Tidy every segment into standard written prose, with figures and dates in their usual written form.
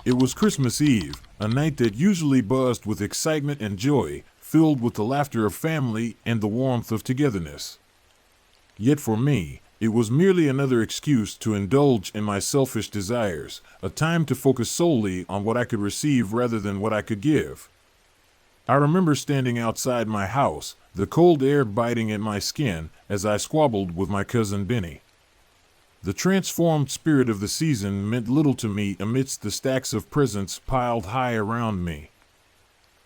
It was Christmas Eve, a night that usually buzzed with excitement and joy, filled with the laughter of family and the warmth of togetherness. Yet for me, it was merely another excuse to indulge in my selfish desires, a time to focus solely on what I could receive rather than what I could give. I remember standing outside my house, the cold air biting at my skin as I squabbled with my cousin Benny. The transformed spirit of the season meant little to me amidst the stacks of presents piled high around me.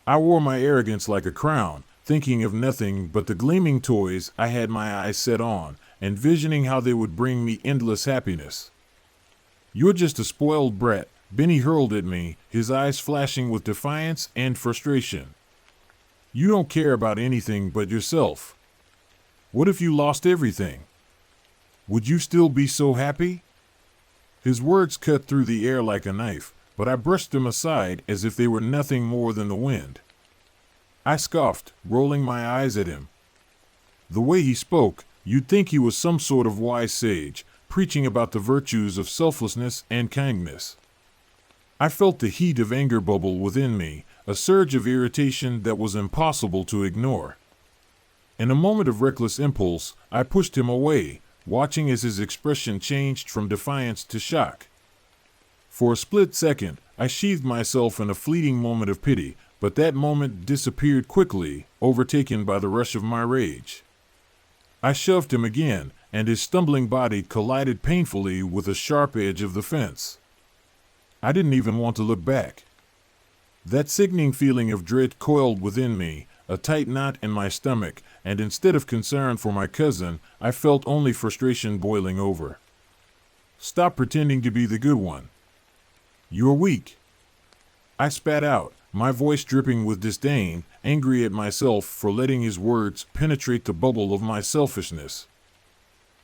I wore my arrogance like a crown, thinking of nothing but the gleaming toys I had my eyes set on, envisioning how they would bring me endless happiness. "You're just a spoiled brat," Benny hurled at me, his eyes flashing with defiance and frustration. "You don't care about anything but yourself. What if you lost everything? Would you still be so happy?" His words cut through the air like a knife, but I brushed them aside as if they were nothing more than the wind. I scoffed, rolling my eyes at him. The way he spoke, you'd think he was some sort of wise sage, preaching about the virtues of selflessness and kindness. I felt the heat of anger bubble within me, a surge of irritation that was impossible to ignore. In a moment of reckless impulse, I pushed him away, watching as his expression changed from defiance to shock. For a split second, I sheathed myself in a fleeting moment of pity, but that moment disappeared quickly, overtaken by the rush of my rage. I shoved him again, and his stumbling body collided painfully with the sharp edge of the fence. I didn't even want to look back. That sickening feeling of dread coiled within me, a tight knot in my stomach, and instead of concern for my cousin, I felt only frustration boiling over. "Stop pretending to be the good one. You're weak," I spat out, my voice dripping with disdain, angry at myself for letting his words penetrate the bubble of my selfishness.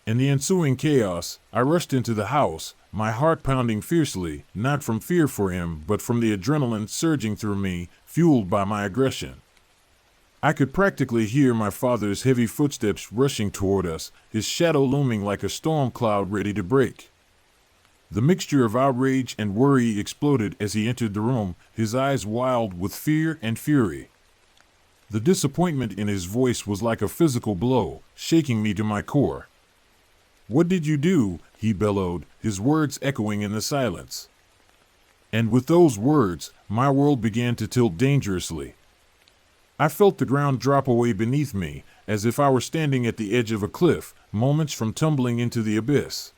In the ensuing chaos, I rushed into the house, my heart pounding fiercely, not from fear for him, but from the adrenaline surging through me, fueled by my aggression. I could practically hear my father's heavy footsteps rushing toward us, his shadow looming like a storm cloud ready to break. The mixture of outrage and worry exploded as he entered the room, his eyes wild with fear and fury. The disappointment in his voice was like a physical blow, shaking me to my core. "What did you do?" he bellowed, his words echoing in the silence. And with those words, my world began to tilt dangerously. I felt the ground drop away beneath me, as if I were standing at the edge of a cliff, moments from tumbling into the abyss.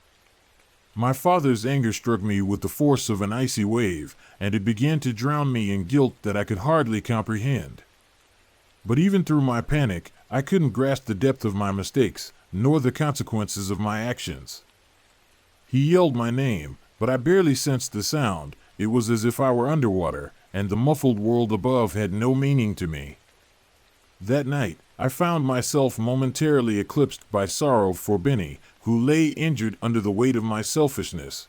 My father's anger struck me with the force of an icy wave, and it began to drown me in guilt that I could hardly comprehend. But even through my panic, I couldn't grasp the depth of my mistakes, nor the consequences of my actions. He yelled my name, but I barely sensed the sound. It was as if I were underwater, and the muffled world above had no meaning to me. That night, I found myself momentarily eclipsed by sorrow for Benny, who lay injured under the weight of my selfishness.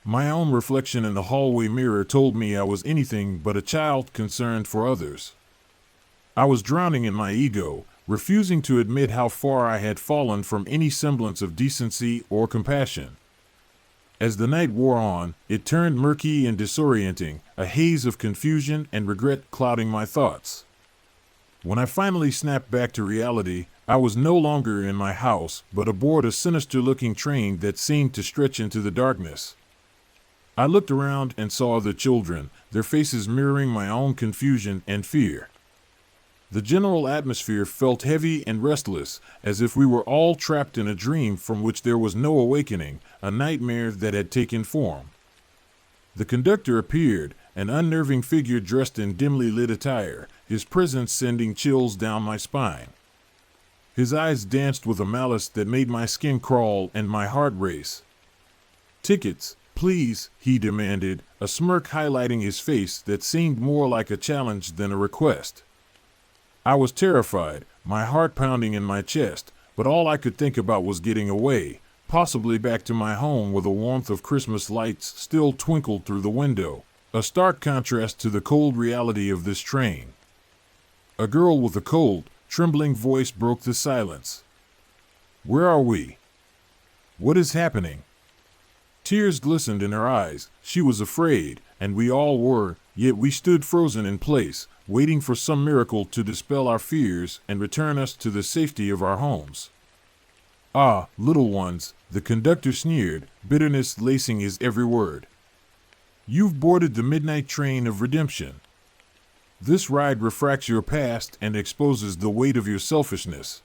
My own reflection in the hallway mirror told me I was anything but a child concerned for others. I was drowning in my ego, refusing to admit how far I had fallen from any semblance of decency or compassion. As the night wore on, it turned murky and disorienting, a haze of confusion and regret clouding my thoughts. When I finally snapped back to reality, I was no longer in my house, but aboard a sinister-looking train that seemed to stretch into the darkness. I looked around and saw the children, their faces mirroring my own confusion and fear. The general atmosphere felt heavy and restless, as if we were all trapped in a dream from which there was no awakening, a nightmare that had taken form. The conductor appeared, an unnerving figure dressed in dimly lit attire, his presence sending chills down my spine. His eyes danced with a malice that made my skin crawl and my heart race. "Tickets, please," he demanded, a smirk highlighting his face that seemed more like a challenge than a request. I was terrified, my heart pounding in my chest, but all I could think about was getting away, possibly back to my home where the warmth of Christmas lights still twinkled through the window, a stark contrast to the cold reality of this train. A girl with a cold, trembling voice broke the silence. "Where are we? What is happening?" Tears glistened in her eyes. She was afraid, and we all were, yet we stood frozen in place, waiting for some miracle to dispel our fears and return us to the safety of our homes. "Ah, little ones," the conductor sneered, bitterness lacing his every word. "You've boarded the midnight train of redemption. This ride refracts your past and exposes the weight of your selfishness."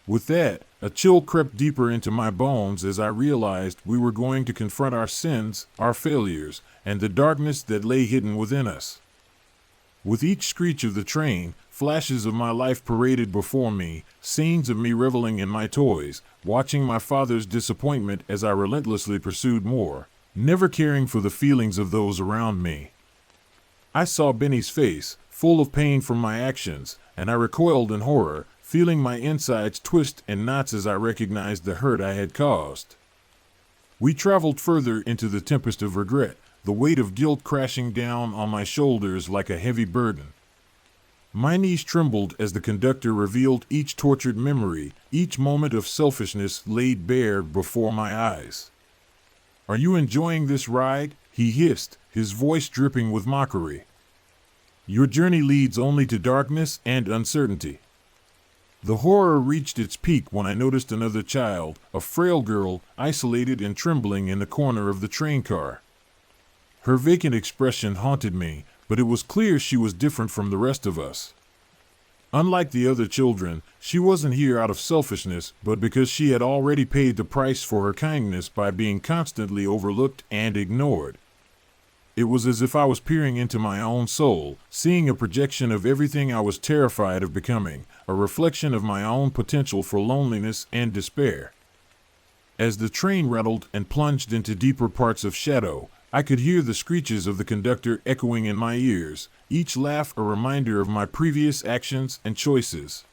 With that, a chill crept deeper into my bones as I realized we were going to confront our sins, our failures, and the darkness that lay hidden within us. With each screech of the train, flashes of my life paraded before me, scenes of me reveling in my toys, watching my father's disappointment as I relentlessly pursued more, never caring for the feelings of those around me. I saw Benny's face, full of pain from my actions, and I recoiled in horror, feeling my insides twist in knots as I recognized the hurt I had caused. We traveled further into the tempest of regret, the weight of guilt crashing down on my shoulders like a heavy burden. My knees trembled as the conductor revealed each tortured memory, each moment of selfishness laid bare before my eyes. "Are you enjoying this ride?" he hissed, his voice dripping with mockery. "Your journey leads only to darkness and uncertainty." The horror reached its peak when I noticed another child, a frail girl, isolated and trembling in the corner of the train car. Her vacant expression haunted me, but it was clear she was different from the rest of us. Unlike the other children, she wasn't here out of selfishness, but because she had already paid the price for her kindness by being constantly overlooked and ignored. It was as if I was peering into my own soul, seeing a projection of everything I was terrified of becoming, a reflection of my own potential for loneliness and despair. As the train rattled and plunged into deeper parts of shadow, I could hear the screeches of the conductor echoing in my ears, each laugh a reminder of my previous actions and choices.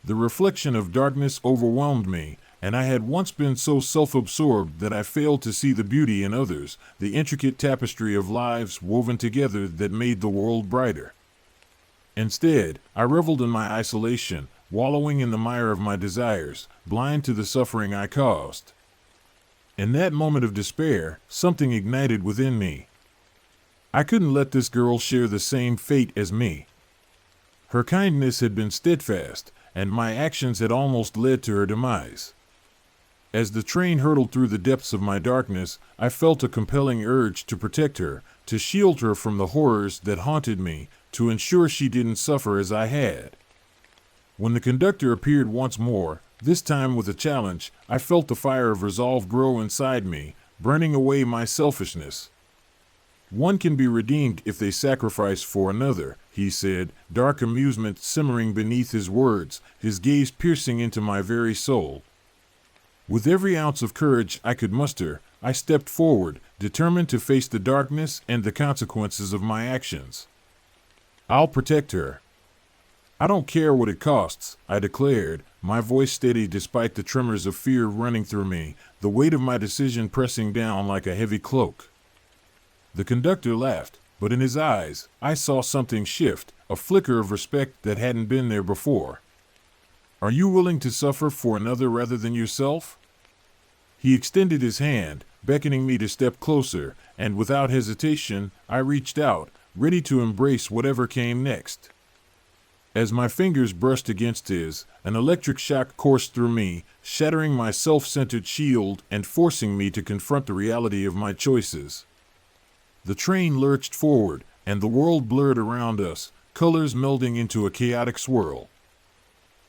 The reflection of darkness overwhelmed me, and I had once been so self-absorbed that I failed to see the beauty in others, the intricate tapestry of lives woven together that made the world brighter. Instead, I reveled in my isolation, wallowing in the mire of my desires, blind to the suffering I caused. In that moment of despair, something ignited within me. I couldn't let this girl share the same fate as me. Her kindness had been steadfast, and my actions had almost led to her demise. As the train hurtled through the depths of my darkness, I felt a compelling urge to protect her, to shield her from the horrors that haunted me, to ensure she didn't suffer as I had. When the conductor appeared once more, this time with a challenge, I felt the fire of resolve grow inside me, burning away my selfishness. "One can be redeemed if they sacrifice for another," he said, dark amusement simmering beneath his words, his gaze piercing into my very soul. With every ounce of courage I could muster, I stepped forward, determined to face the darkness and the consequences of my actions. "I'll protect her. I don't care what it costs," I declared, my voice steady despite the tremors of fear running through me, the weight of my decision pressing down like a heavy cloak. The conductor laughed, but in his eyes, I saw something shift, a flicker of respect that hadn't been there before. "Are you willing to suffer for another rather than yourself?" He extended his hand, beckoning me to step closer, and without hesitation, I reached out, ready to embrace whatever came next. As my fingers brushed against his, an electric shock coursed through me, shattering my self-centered shield and forcing me to confront the reality of my choices. The train lurched forward, and the world blurred around us, colors melding into a chaotic swirl.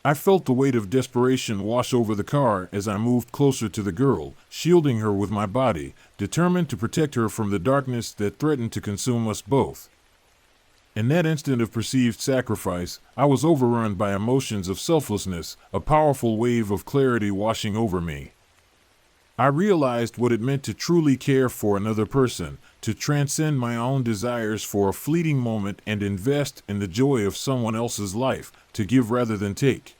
I felt the weight of desperation wash over the car as I moved closer to the girl, shielding her with my body, determined to protect her from the darkness that threatened to consume us both. In that instant of perceived sacrifice, I was overrun by emotions of selflessness, a powerful wave of clarity washing over me. I realized what it meant to truly care for another person, to transcend my own desires for a fleeting moment and invest in the joy of someone else's life, to give rather than take.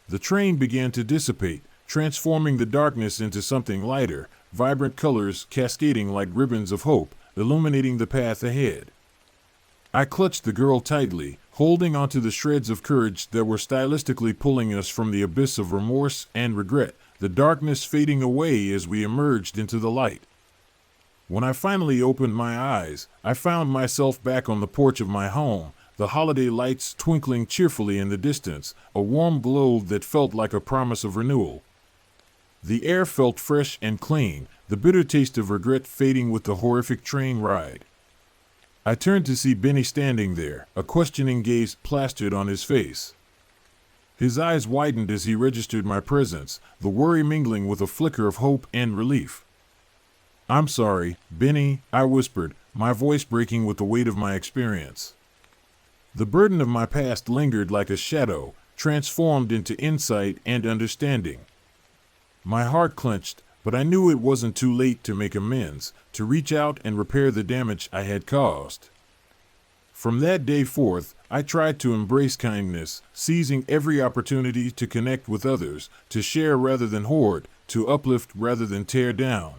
The train began to dissipate, transforming the darkness into something lighter, vibrant colors cascading like ribbons of hope, illuminating the path ahead. I clutched the girl tightly, holding onto the shreds of courage that were stylistically pulling us from the abyss of remorse and regret, the darkness fading away as we emerged into the light. When I finally opened my eyes, I found myself back on the porch of my home, the holiday lights twinkling cheerfully in the distance, a warm glow that felt like a promise of renewal. The air felt fresh and clean, the bitter taste of regret fading with the horrific train ride. I turned to see Benny standing there, a questioning gaze plastered on his face. His eyes widened as he registered my presence, the worry mingling with a flicker of hope and relief. "I'm sorry, Benny," I whispered, my voice breaking with the weight of my experience. The burden of my past lingered like a shadow, transformed into insight and understanding. My heart clenched, but I knew it wasn't too late to make amends, to reach out and repair the damage I had caused. From that day forth, I tried to embrace kindness, seizing every opportunity to connect with others, to share rather than hoard, to uplift rather than tear down.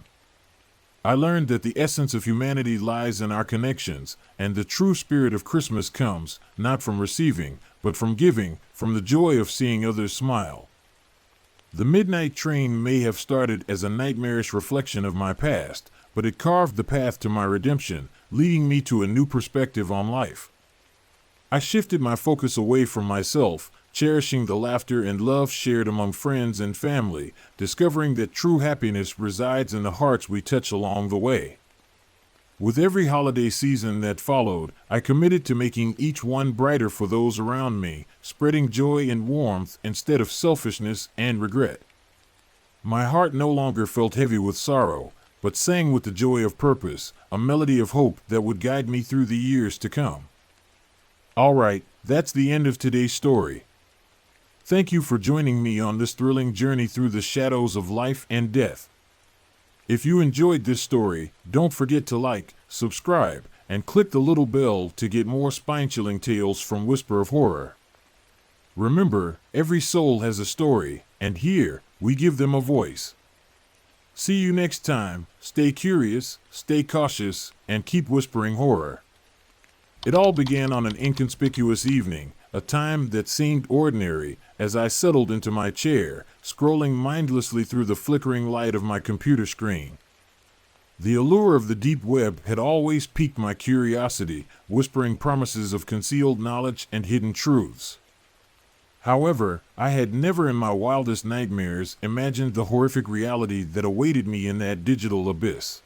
I learned that the essence of humanity lies in our connections, and the true spirit of Christmas comes, not from receiving, but from giving, from the joy of seeing others smile. The midnight train may have started as a nightmarish reflection of my past, but it carved the path to my redemption, leading me to a new perspective on life. I shifted my focus away from myself, cherishing the laughter and love shared among friends and family, discovering that true happiness resides in the hearts we touch along the way. With every holiday season that followed, I committed to making each one brighter for those around me, spreading joy and warmth instead of selfishness and regret. My heart no longer felt heavy with sorrow, but sang with the joy of purpose, a melody of hope that would guide me through the years to come. All right, that's the end of today's story. Thank you for joining me on this thrilling journey through the shadows of life and death. If you enjoyed this story, don't forget to like, subscribe, and click the little bell to get more spine-chilling tales from Whisper of Horror. Remember, every soul has a story, and here, we give them a voice. See you next time. Stay curious, stay cautious, and keep whispering horror. It all began on an inconspicuous evening, a time that seemed ordinary, as I settled into my chair, scrolling mindlessly through the flickering light of my computer screen. The allure of the deep web had always piqued my curiosity, whispering promises of concealed knowledge and hidden truths. However, I had never in my wildest nightmares imagined the horrific reality that awaited me in that digital abyss.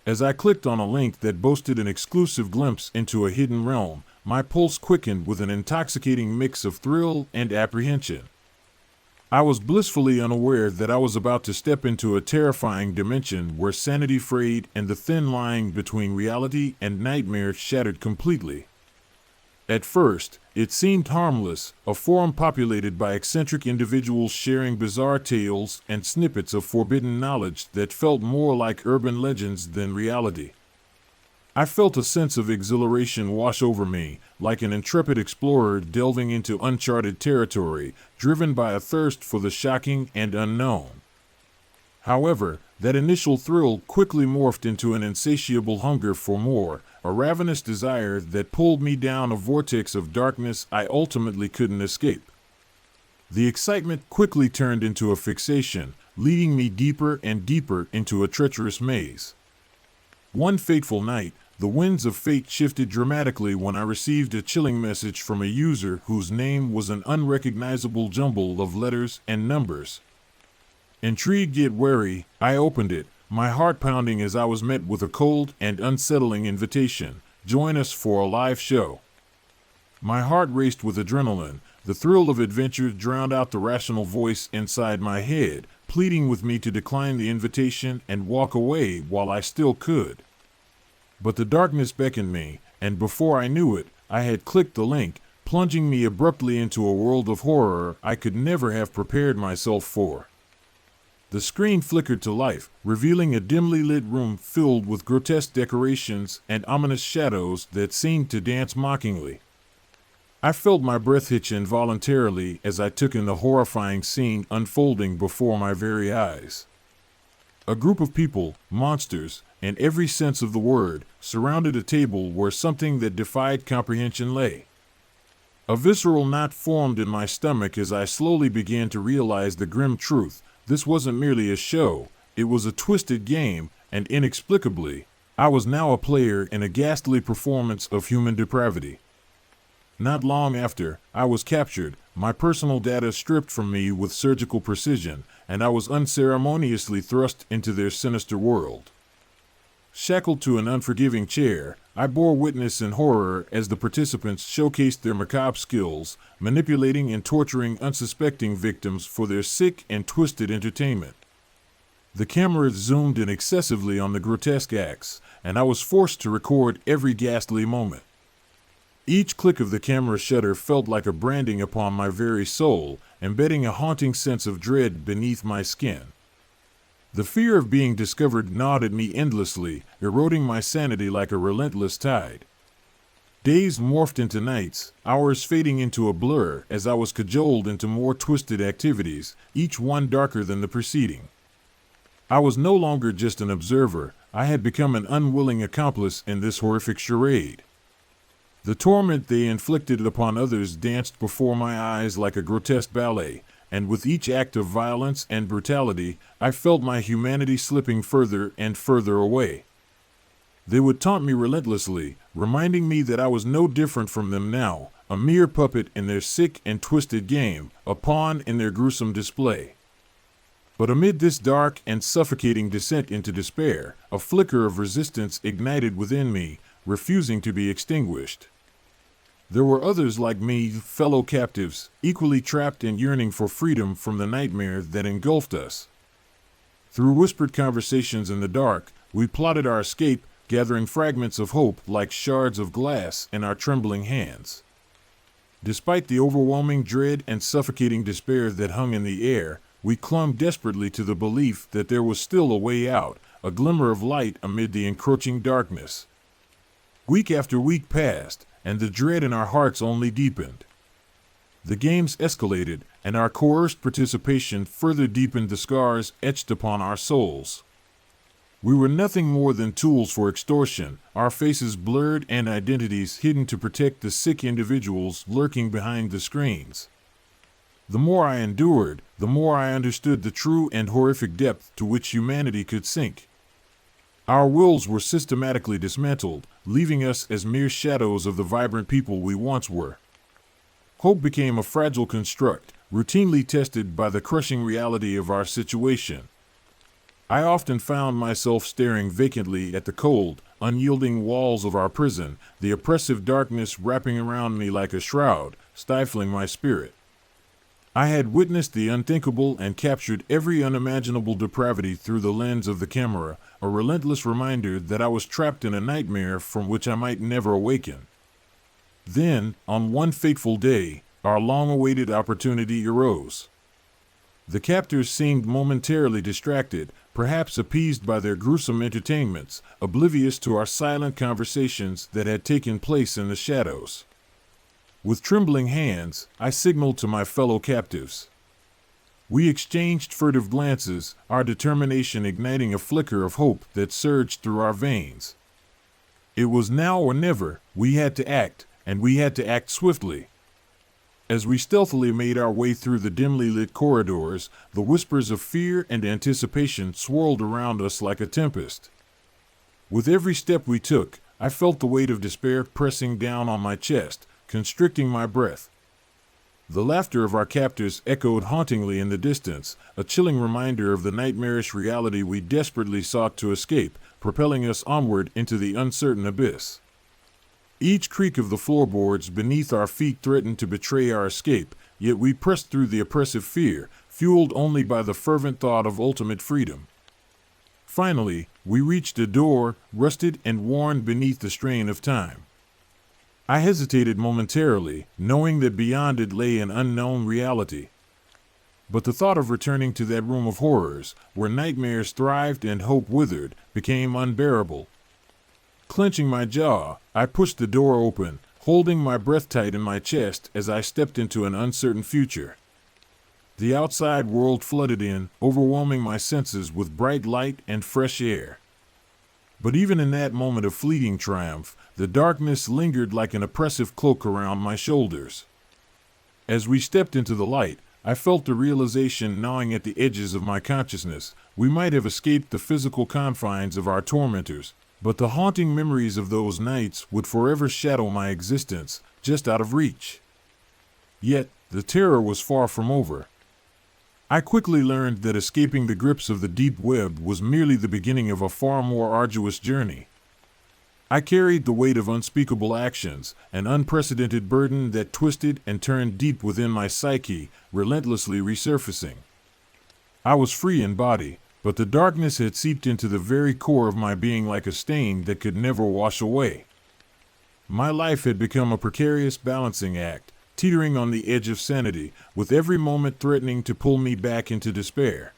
As I clicked on a link that boasted an exclusive glimpse into a hidden realm, my pulse quickened with an intoxicating mix of thrill and apprehension. I was blissfully unaware that I was about to step into a terrifying dimension where sanity frayed and the thin line between reality and nightmare shattered completely. At first, it seemed harmless, a forum populated by eccentric individuals sharing bizarre tales and snippets of forbidden knowledge that felt more like urban legends than reality. I felt a sense of exhilaration wash over me, like an intrepid explorer delving into uncharted territory, driven by a thirst for the shocking and unknown. However, that initial thrill quickly morphed into an insatiable hunger for more, a ravenous desire that pulled me down a vortex of darkness I ultimately couldn't escape. The excitement quickly turned into a fixation, leading me deeper and deeper into a treacherous maze. One fateful night, the winds of fate shifted dramatically when I received a chilling message from a user whose name was an unrecognizable jumble of letters and numbers. Intrigued yet wary, I opened it, my heart pounding as I was met with a cold and unsettling invitation. Join us for a live show. My heart raced with adrenaline. The thrill of adventure drowned out the rational voice inside my head, pleading with me to decline the invitation and walk away while I still could. But the darkness beckoned me, and before I knew it, I had clicked the link, plunging me abruptly into a world of horror I could never have prepared myself for. The screen flickered to life, revealing a dimly lit room filled with grotesque decorations and ominous shadows that seemed to dance mockingly. I felt my breath hitch involuntarily as I took in the horrifying scene unfolding before my very eyes. A group of people, monsters, in every sense of the word, surrounded a table where something that defied comprehension lay. A visceral knot formed in my stomach as I slowly began to realize the grim truth. This wasn't merely a show, it was a twisted game, and inexplicably, I was now a player in a ghastly performance of human depravity. Not long after, I was captured, my personal data stripped from me with surgical precision, and I was unceremoniously thrust into their sinister world. Shackled to an unforgiving chair, I bore witness in horror as the participants showcased their macabre skills, manipulating and torturing unsuspecting victims for their sick and twisted entertainment. The camera zoomed in excessively on the grotesque acts, and I was forced to record every ghastly moment. Each click of the camera shutter felt like a branding upon my very soul, embedding a haunting sense of dread beneath my skin. The fear of being discovered gnawed at me endlessly, eroding my sanity like a relentless tide. Days morphed into nights, hours fading into a blur as I was cajoled into more twisted activities, each one darker than the preceding. I was no longer just an observer, I had become an unwilling accomplice in this horrific charade. The torment they inflicted upon others danced before my eyes like a grotesque ballet, and with each act of violence and brutality, I felt my humanity slipping further and further away. They would taunt me relentlessly, reminding me that I was no different from them now, a mere puppet in their sick and twisted game, a pawn in their gruesome display. But amid this dark and suffocating descent into despair, a flicker of resistance ignited within me, refusing to be extinguished. There were others like me, fellow captives, equally trapped and yearning for freedom from the nightmare that engulfed us. Through whispered conversations in the dark, we plotted our escape, gathering fragments of hope like shards of glass in our trembling hands. Despite the overwhelming dread and suffocating despair that hung in the air, we clung desperately to the belief that there was still a way out, a glimmer of light amid the encroaching darkness. Week after week passed, and the dread in our hearts only deepened. The games escalated, and our coerced participation further deepened the scars etched upon our souls. We were nothing more than tools for extortion, our faces blurred and identities hidden to protect the sick individuals lurking behind the screens. The more I endured, the more I understood the true and horrific depth to which humanity could sink. Our wills were systematically dismantled, leaving us as mere shadows of the vibrant people we once were. Hope became a fragile construct, routinely tested by the crushing reality of our situation. I often found myself staring vacantly at the cold, unyielding walls of our prison, the oppressive darkness wrapping around me like a shroud, stifling my spirit. I had witnessed the unthinkable and captured every unimaginable depravity through the lens of the camera, a relentless reminder that I was trapped in a nightmare from which I might never awaken. Then, on one fateful day, our long-awaited opportunity arose. The captors seemed momentarily distracted, perhaps appeased by their gruesome entertainments, oblivious to our silent conversations that had taken place in the shadows. With trembling hands, I signaled to my fellow captives. We exchanged furtive glances, our determination igniting a flicker of hope that surged through our veins. It was now or never. We had to act, and we had to act swiftly. As we stealthily made our way through the dimly lit corridors, the whispers of fear and anticipation swirled around us like a tempest. With every step we took, I felt the weight of despair pressing down on my chest, constricting my breath. The laughter of our captors echoed hauntingly in the distance, a chilling reminder of the nightmarish reality we desperately sought to escape, propelling us onward into the uncertain abyss. Each creak of the floorboards beneath our feet threatened to betray our escape, yet we pressed through the oppressive fear, fueled only by the fervent thought of ultimate freedom. Finally, we reached a door, rusted and worn beneath the strain of time. I hesitated momentarily, knowing that beyond it lay an unknown reality. But the thought of returning to that room of horrors, where nightmares thrived and hope withered, became unbearable. Clenching my jaw, I pushed the door open, holding my breath tight in my chest as I stepped into an uncertain future. The outside world flooded in, overwhelming my senses with bright light and fresh air. But even in that moment of fleeting triumph, the darkness lingered like an oppressive cloak around my shoulders. As we stepped into the light, I felt the realization gnawing at the edges of my consciousness. We might have escaped the physical confines of our tormentors, but the haunting memories of those nights would forever shadow my existence, just out of reach. Yet, the terror was far from over. I quickly learned that escaping the grips of the deep web was merely the beginning of a far more arduous journey. I carried the weight of unspeakable actions, an unprecedented burden that twisted and turned deep within my psyche, relentlessly resurfacing. I was free in body, but the darkness had seeped into the very core of my being like a stain that could never wash away. My life had become a precarious balancing act, teetering on the edge of sanity, with every moment threatening to pull me back into despair.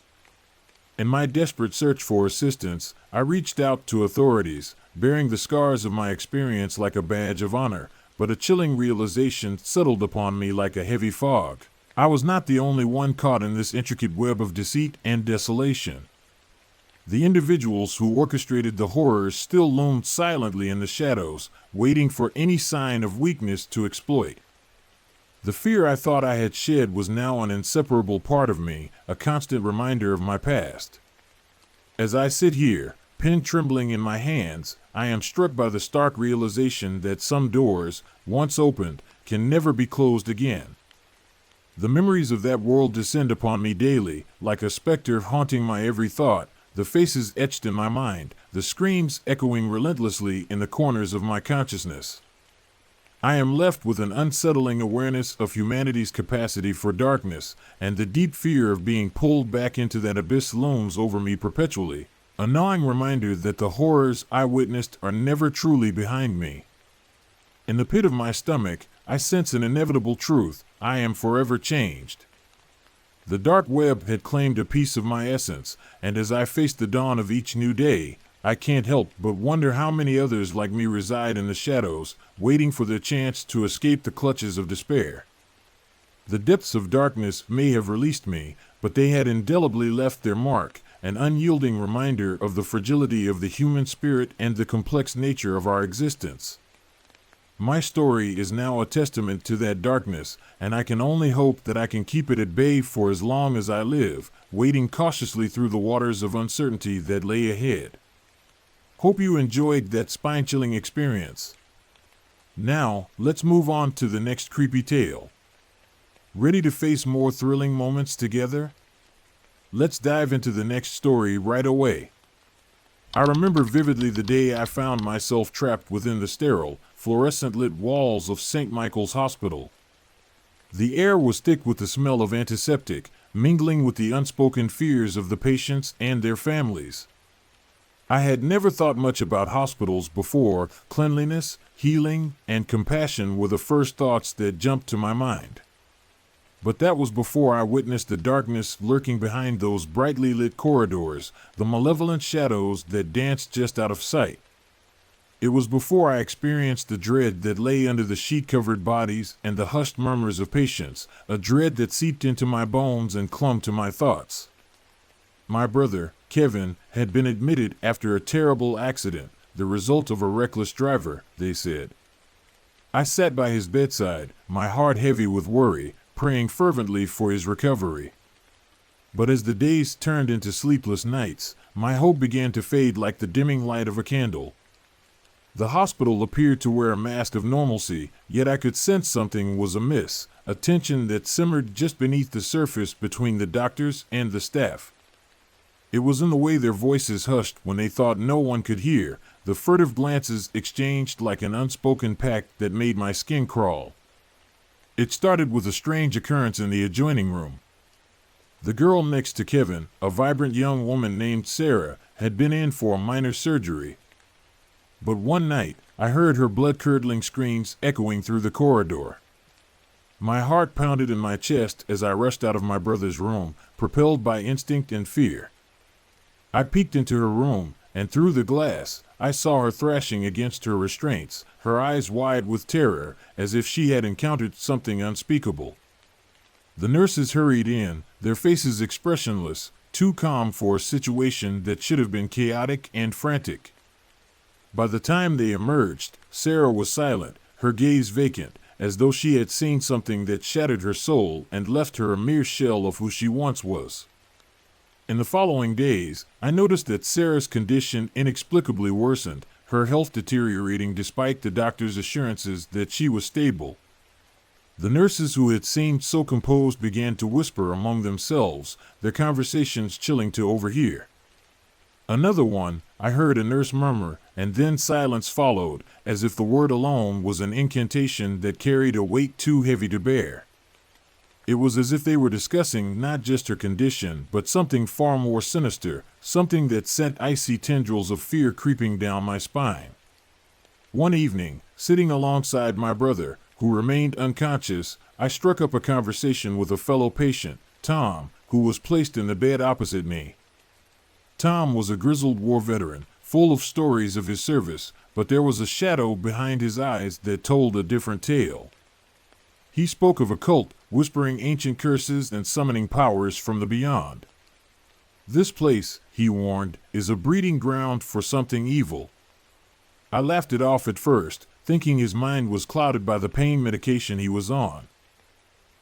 In my desperate search for assistance, I reached out to authorities, bearing the scars of my experience like a badge of honor, but a chilling realization settled upon me like a heavy fog. I was not the only one caught in this intricate web of deceit and desolation. The individuals who orchestrated the horrors still loomed silently in the shadows, waiting for any sign of weakness to exploit. The fear I thought I had shed was now an inseparable part of me, a constant reminder of my past. As I sit here, pen trembling in my hands, I am struck by the stark realization that some doors, once opened, can never be closed again. The memories of that world descend upon me daily, like a specter haunting my every thought, the faces etched in my mind, the screams echoing relentlessly in the corners of my consciousness. I am left with an unsettling awareness of humanity's capacity for darkness, and the deep fear of being pulled back into that abyss looms over me perpetually, a gnawing reminder that the horrors I witnessed are never truly behind me. In the pit of my stomach, I sense an inevitable truth: I am forever changed. The dark web had claimed a piece of my essence, and as I face the dawn of each new day, I can't help but wonder how many others like me reside in the shadows, waiting for their chance to escape the clutches of despair. The depths of darkness may have released me, but they had indelibly left their mark, an unyielding reminder of the fragility of the human spirit and the complex nature of our existence. My story is now a testament to that darkness, and I can only hope that I can keep it at bay for as long as I live, wading cautiously through the waters of uncertainty that lay ahead. Hope you enjoyed that spine-chilling experience. Now, let's move on to the next creepy tale. Ready to face more thrilling moments together? Let's dive into the next story right away. I remember vividly the day I found myself trapped within the sterile, fluorescent-lit walls of St. Michael's Hospital. The air was thick with the smell of antiseptic, mingling with the unspoken fears of the patients and their families. I had never thought much about hospitals before. Cleanliness, healing, and compassion were the first thoughts that jumped to my mind. But that was before I witnessed the darkness lurking behind those brightly lit corridors, the malevolent shadows that danced just out of sight. It was before I experienced the dread that lay under the sheet-covered bodies and the hushed murmurs of patients, a dread that seeped into my bones and clung to my thoughts. My brother, Kevin, had been admitted after a terrible accident, the result of a reckless driver, they said. I sat by his bedside, my heart heavy with worry, praying fervently for his recovery. But as the days turned into sleepless nights, my hope began to fade like the dimming light of a candle. The hospital appeared to wear a mask of normalcy, yet I could sense something was amiss, a tension that simmered just beneath the surface between the doctors and the staff. It was in the way their voices hushed when they thought no one could hear, the furtive glances exchanged like an unspoken pact that made my skin crawl. It started with a strange occurrence in the adjoining room. The girl next to Kevin, a vibrant young woman named Sarah, had been in for a minor surgery. But one night, I heard her blood-curdling screams echoing through the corridor. My heart pounded in my chest as I rushed out of my brother's room, propelled by instinct and fear. I peeked into her room, and through the glass, I saw her thrashing against her restraints, her eyes wide with terror, as if she had encountered something unspeakable. The nurses hurried in, their faces expressionless, too calm for a situation that should have been chaotic and frantic. By the time they emerged, Sarah was silent, her gaze vacant, as though she had seen something that shattered her soul and left her a mere shell of who she once was. In the following days, I noticed that Sarah's condition inexplicably worsened, her health deteriorating despite the doctor's assurances that she was stable. The nurses who had seemed so composed began to whisper among themselves, their conversations chilling to overhear. Another one, I heard a nurse murmur, and then silence followed, as if the word alone was an incantation that carried a weight too heavy to bear. It was as if they were discussing not just her condition, but something far more sinister, something that sent icy tendrils of fear creeping down my spine. One evening, sitting alongside my brother, who remained unconscious, I struck up a conversation with a fellow patient, Tom, who was placed in the bed opposite me. Tom was a grizzled war veteran, full of stories of his service, but there was a shadow behind his eyes that told a different tale. He spoke of a cult, whispering ancient curses and summoning powers from the beyond. This place, he warned, is a breeding ground for something evil. I laughed it off at first, thinking his mind was clouded by the pain medication he was on.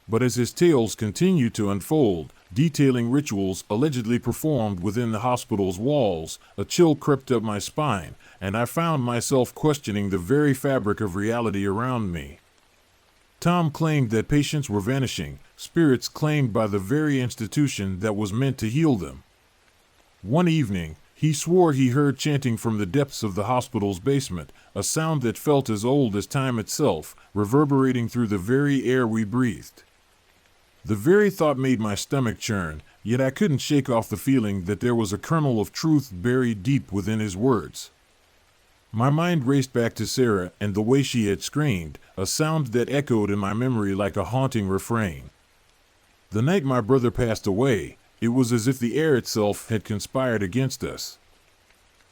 But as his tales continued to unfold, detailing rituals allegedly performed within the hospital's walls, a chill crept up my spine, and I found myself questioning the very fabric of reality around me. Tom claimed that patients were vanishing, spirits claimed by the very institution that was meant to heal them. One evening, he swore he heard chanting from the depths of the hospital's basement, a sound that felt as old as time itself, reverberating through the very air we breathed. The very thought made my stomach churn, yet I couldn't shake off the feeling that there was a kernel of truth buried deep within his words. My mind raced back to Sarah and the way she had screamed, a sound that echoed in my memory like a haunting refrain. The night my brother passed away, it was as if the air itself had conspired against us.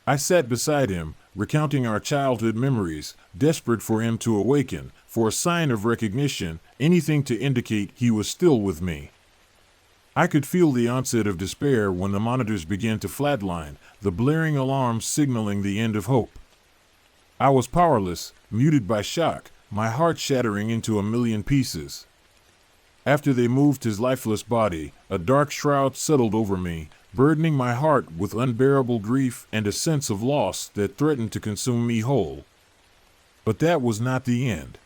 I sat beside him, recounting our childhood memories, desperate for him to awaken, for a sign of recognition, anything to indicate he was still with me. I could feel the onset of despair when the monitors began to flatline, the blaring alarms signaling the end of hope. I was powerless, muted by shock, my heart shattering into a million pieces. After they moved his lifeless body, a dark shroud settled over me, burdening my heart with unbearable grief and a sense of loss that threatened to consume me whole. But that was not the end.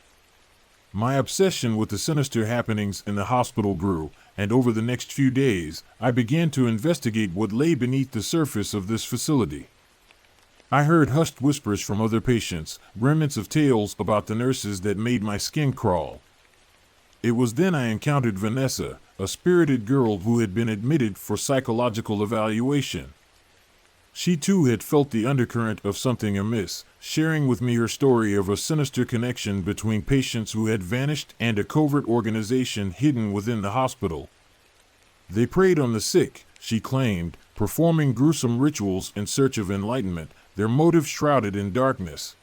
My obsession with the sinister happenings in the hospital grew, and over the next few days, I began to investigate what lay beneath the surface of this facility. I heard hushed whispers from other patients, remnants of tales about the nurses that made my skin crawl. It was then I encountered Vanessa, a spirited girl who had been admitted for psychological evaluation. She too had felt the undercurrent of something amiss, sharing with me her story of a sinister connection between patients who had vanished and a covert organization hidden within the hospital. They preyed on the sick, she claimed, performing gruesome rituals in search of enlightenment, their motives shrouded in darkness.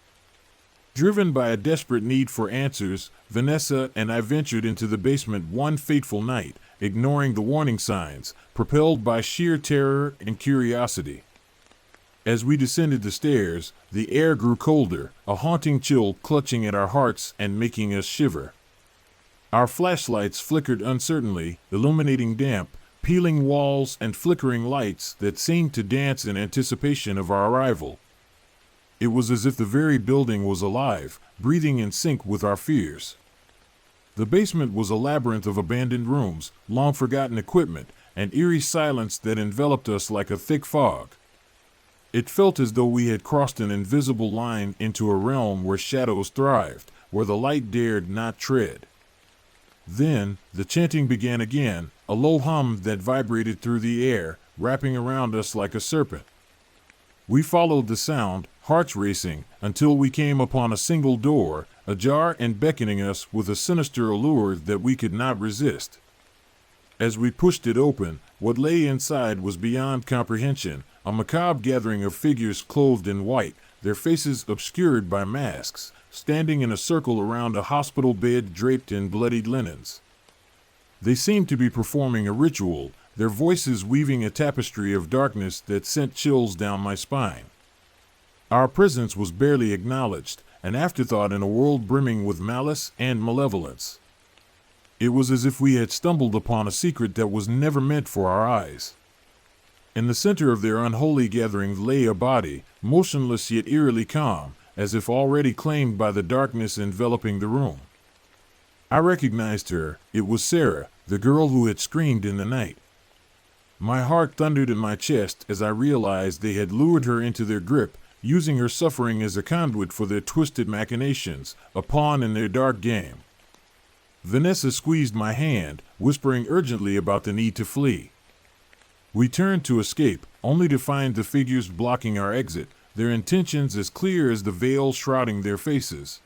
Driven by a desperate need for answers, Vanessa and I ventured into the basement one fateful night, ignoring the warning signs, propelled by sheer terror and curiosity. As we descended the stairs, the air grew colder, a haunting chill clutching at our hearts and making us shiver. Our flashlights flickered uncertainly, illuminating damp, peeling walls and flickering lights that seemed to dance in anticipation of our arrival. It was as if the very building was alive, breathing in sync with our fears. The basement was a labyrinth of abandoned rooms, long-forgotten equipment, and eerie silence that enveloped us like a thick fog. It felt as though we had crossed an invisible line into a realm where shadows thrived, where the light dared not tread. Then, the chanting began again, a low hum that vibrated through the air, wrapping around us like a serpent. We followed the sound, hearts racing, until we came upon a single door, ajar and beckoning us with a sinister allure that we could not resist. As we pushed it open, what lay inside was beyond comprehension, a macabre gathering of figures clothed in white, their faces obscured by masks, standing in a circle around a hospital bed draped in bloodied linens. They seemed to be performing a ritual, their voices weaving a tapestry of darkness that sent chills down my spine. Our presence was barely acknowledged, an afterthought in a world brimming with malice and malevolence. It was as if we had stumbled upon a secret that was never meant for our eyes. In the center of their unholy gathering lay a body, motionless yet eerily calm, as if already claimed by the darkness enveloping the room. I recognized her. It was Sarah, the girl who had screamed in the night. My heart thundered in my chest as I realized they had lured her into their grip, using her suffering as a conduit for their twisted machinations, a pawn in their dark game. Vanessa squeezed my hand, whispering urgently about the need to flee. We turned to escape, only to find the figures blocking our exit, their intentions as clear as the veil shrouding their faces.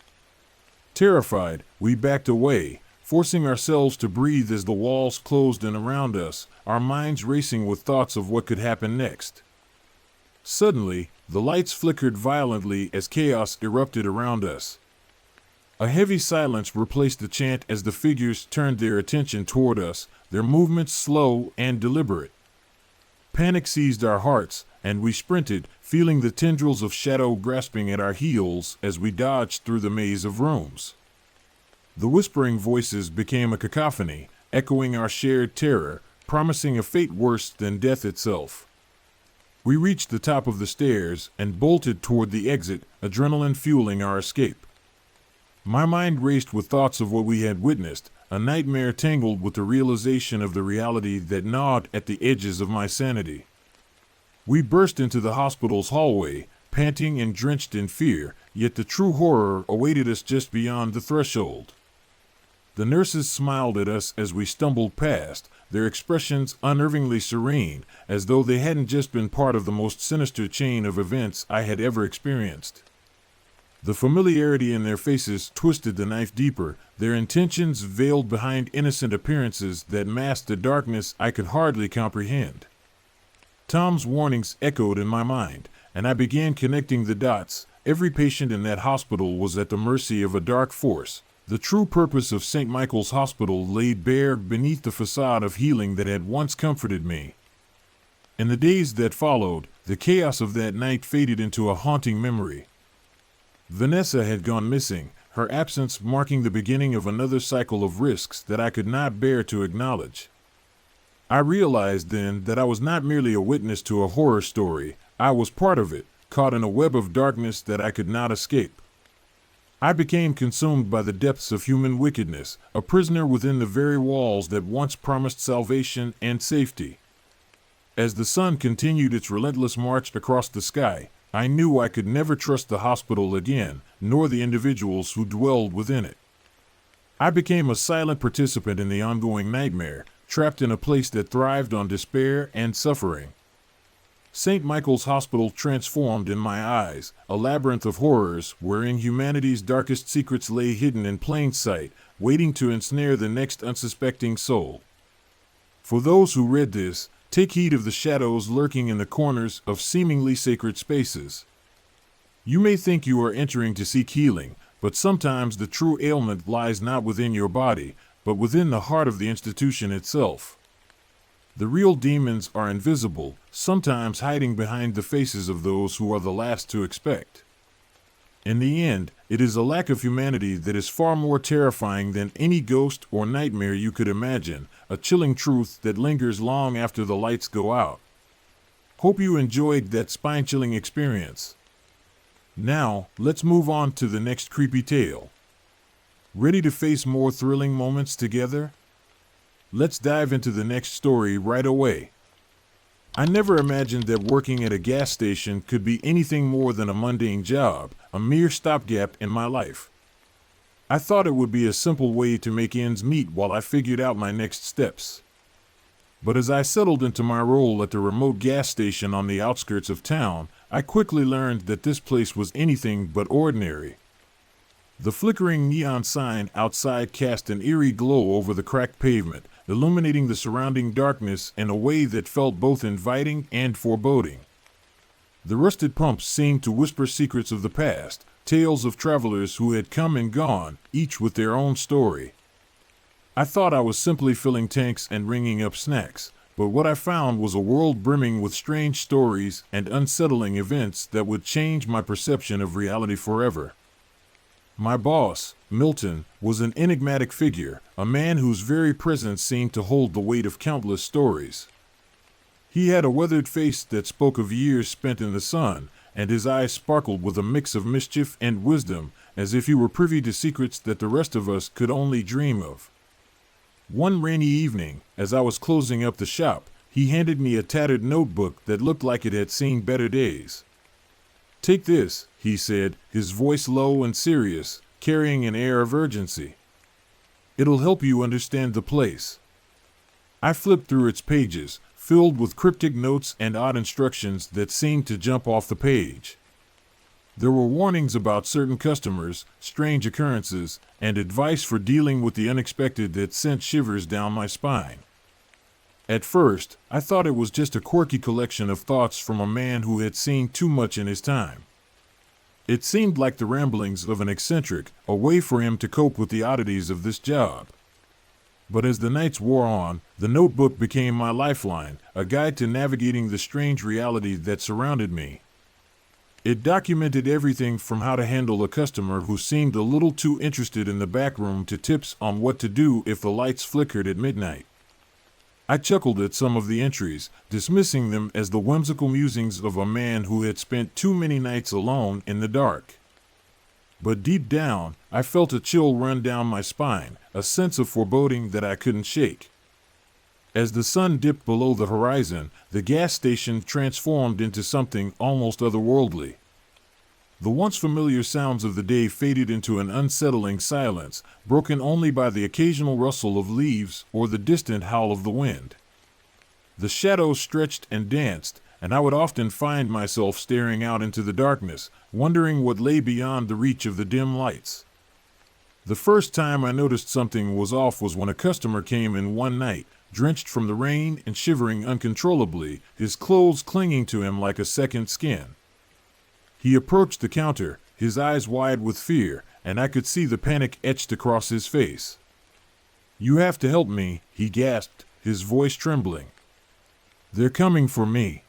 Terrified, we backed away, forcing ourselves to breathe as the walls closed in around us, our minds racing with thoughts of what could happen next. Suddenly, the lights flickered violently as chaos erupted around us. A heavy silence replaced the chant as the figures turned their attention toward us, their movements slow and deliberate. Panic seized our hearts, and we sprinted, feeling the tendrils of shadow grasping at our heels as we dodged through the maze of rooms. The whispering voices became a cacophony, echoing our shared terror, promising a fate worse than death itself. We reached the top of the stairs and bolted toward the exit, adrenaline fueling our escape. My mind raced with thoughts of what we had witnessed, a nightmare tangled with the realization of the reality that gnawed at the edges of my sanity. We burst into the hospital's hallway, panting and drenched in fear, yet the true horror awaited us just beyond the threshold. The nurses smiled at us as we stumbled past, their expressions unnervingly serene, as though they hadn't just been part of the most sinister chain of events I had ever experienced. The familiarity in their faces twisted the knife deeper, their intentions veiled behind innocent appearances that masked the darkness I could hardly comprehend. Tom's warnings echoed in my mind, and I began connecting the dots. Every patient in that hospital was at the mercy of a dark force. The true purpose of St. Michael's Hospital laid bare beneath the facade of healing that had once comforted me. In the days that followed, the chaos of that night faded into a haunting memory. Vanessa had gone missing, her absence marking the beginning of another cycle of risks that I could not bear to acknowledge. I realized then that I was not merely a witness to a horror story, I was part of it, caught in a web of darkness that I could not escape. I became consumed by the depths of human wickedness, a prisoner within the very walls that once promised salvation and safety. As the sun continued its relentless march across the sky, I knew I could never trust the hospital again, nor the individuals who dwelled within it. I became a silent participant in the ongoing nightmare, trapped in a place that thrived on despair and suffering. St. Michael's Hospital transformed in my eyes, a labyrinth of horrors wherein humanity's darkest secrets lay hidden in plain sight, waiting to ensnare the next unsuspecting soul. For those who read this, take heed of the shadows lurking in the corners of seemingly sacred spaces. You may think you are entering to seek healing, but sometimes the true ailment lies not within your body, but within the heart of the institution itself. The real demons are invisible, sometimes hiding behind the faces of those who are the last to expect. In the end, it is a lack of humanity that is far more terrifying than any ghost or nightmare you could imagine, a chilling truth that lingers long after the lights go out. Hope you enjoyed that spine-chilling experience. Now, let's move on to the next creepy tale. Ready to face more thrilling moments together? Let's dive into the next story right away. I never imagined that working at a gas station could be anything more than a mundane job, a mere stopgap in my life. I thought it would be a simple way to make ends meet while I figured out my next steps. But as I settled into my role at the remote gas station on the outskirts of town, I quickly learned that this place was anything but ordinary. The flickering neon sign outside cast an eerie glow over the cracked pavement, illuminating the surrounding darkness in a way that felt both inviting and foreboding. The rusted pumps seemed to whisper secrets of the past, tales of travelers who had come and gone, each with their own story. I thought I was simply filling tanks and ringing up snacks, but what I found was a world brimming with strange stories and unsettling events that would change my perception of reality forever. My boss, Milton, was an enigmatic figure, a man whose very presence seemed to hold the weight of countless stories. He had a weathered face that spoke of years spent in the sun, and his eyes sparkled with a mix of mischief and wisdom, as if he were privy to secrets that the rest of us could only dream of. One rainy evening, as I was closing up the shop, he handed me a tattered notebook that looked like it had seen better days. "Take this," he said, his voice low and serious, carrying an air of urgency. "It'll help you understand the place." I flipped through its pages, filled with cryptic notes and odd instructions that seemed to jump off the page. There were warnings about certain customers, strange occurrences, and advice for dealing with the unexpected that sent shivers down my spine. At first, I thought it was just a quirky collection of thoughts from a man who had seen too much in his time. It seemed like the ramblings of an eccentric, a way for him to cope with the oddities of this job. But as the nights wore on, the notebook became my lifeline, a guide to navigating the strange reality that surrounded me. It documented everything from how to handle a customer who seemed a little too interested in the back room to tips on what to do if the lights flickered at midnight. I chuckled at some of the entries, dismissing them as the whimsical musings of a man who had spent too many nights alone in the dark. But deep down, I felt a chill run down my spine, a sense of foreboding that I couldn't shake. As the sun dipped below the horizon, the gas station transformed into something almost otherworldly. The once familiar sounds of the day faded into an unsettling silence, broken only by the occasional rustle of leaves or the distant howl of the wind. The shadows stretched and danced, and I would often find myself staring out into the darkness, wondering what lay beyond the reach of the dim lights. The first time I noticed something was off was when a customer came in one night, drenched from the rain and shivering uncontrollably, his clothes clinging to him like a second skin. He approached the counter, his eyes wide with fear, and I could see the panic etched across his face. "You have to help me," he gasped, his voice trembling. "They're coming for me."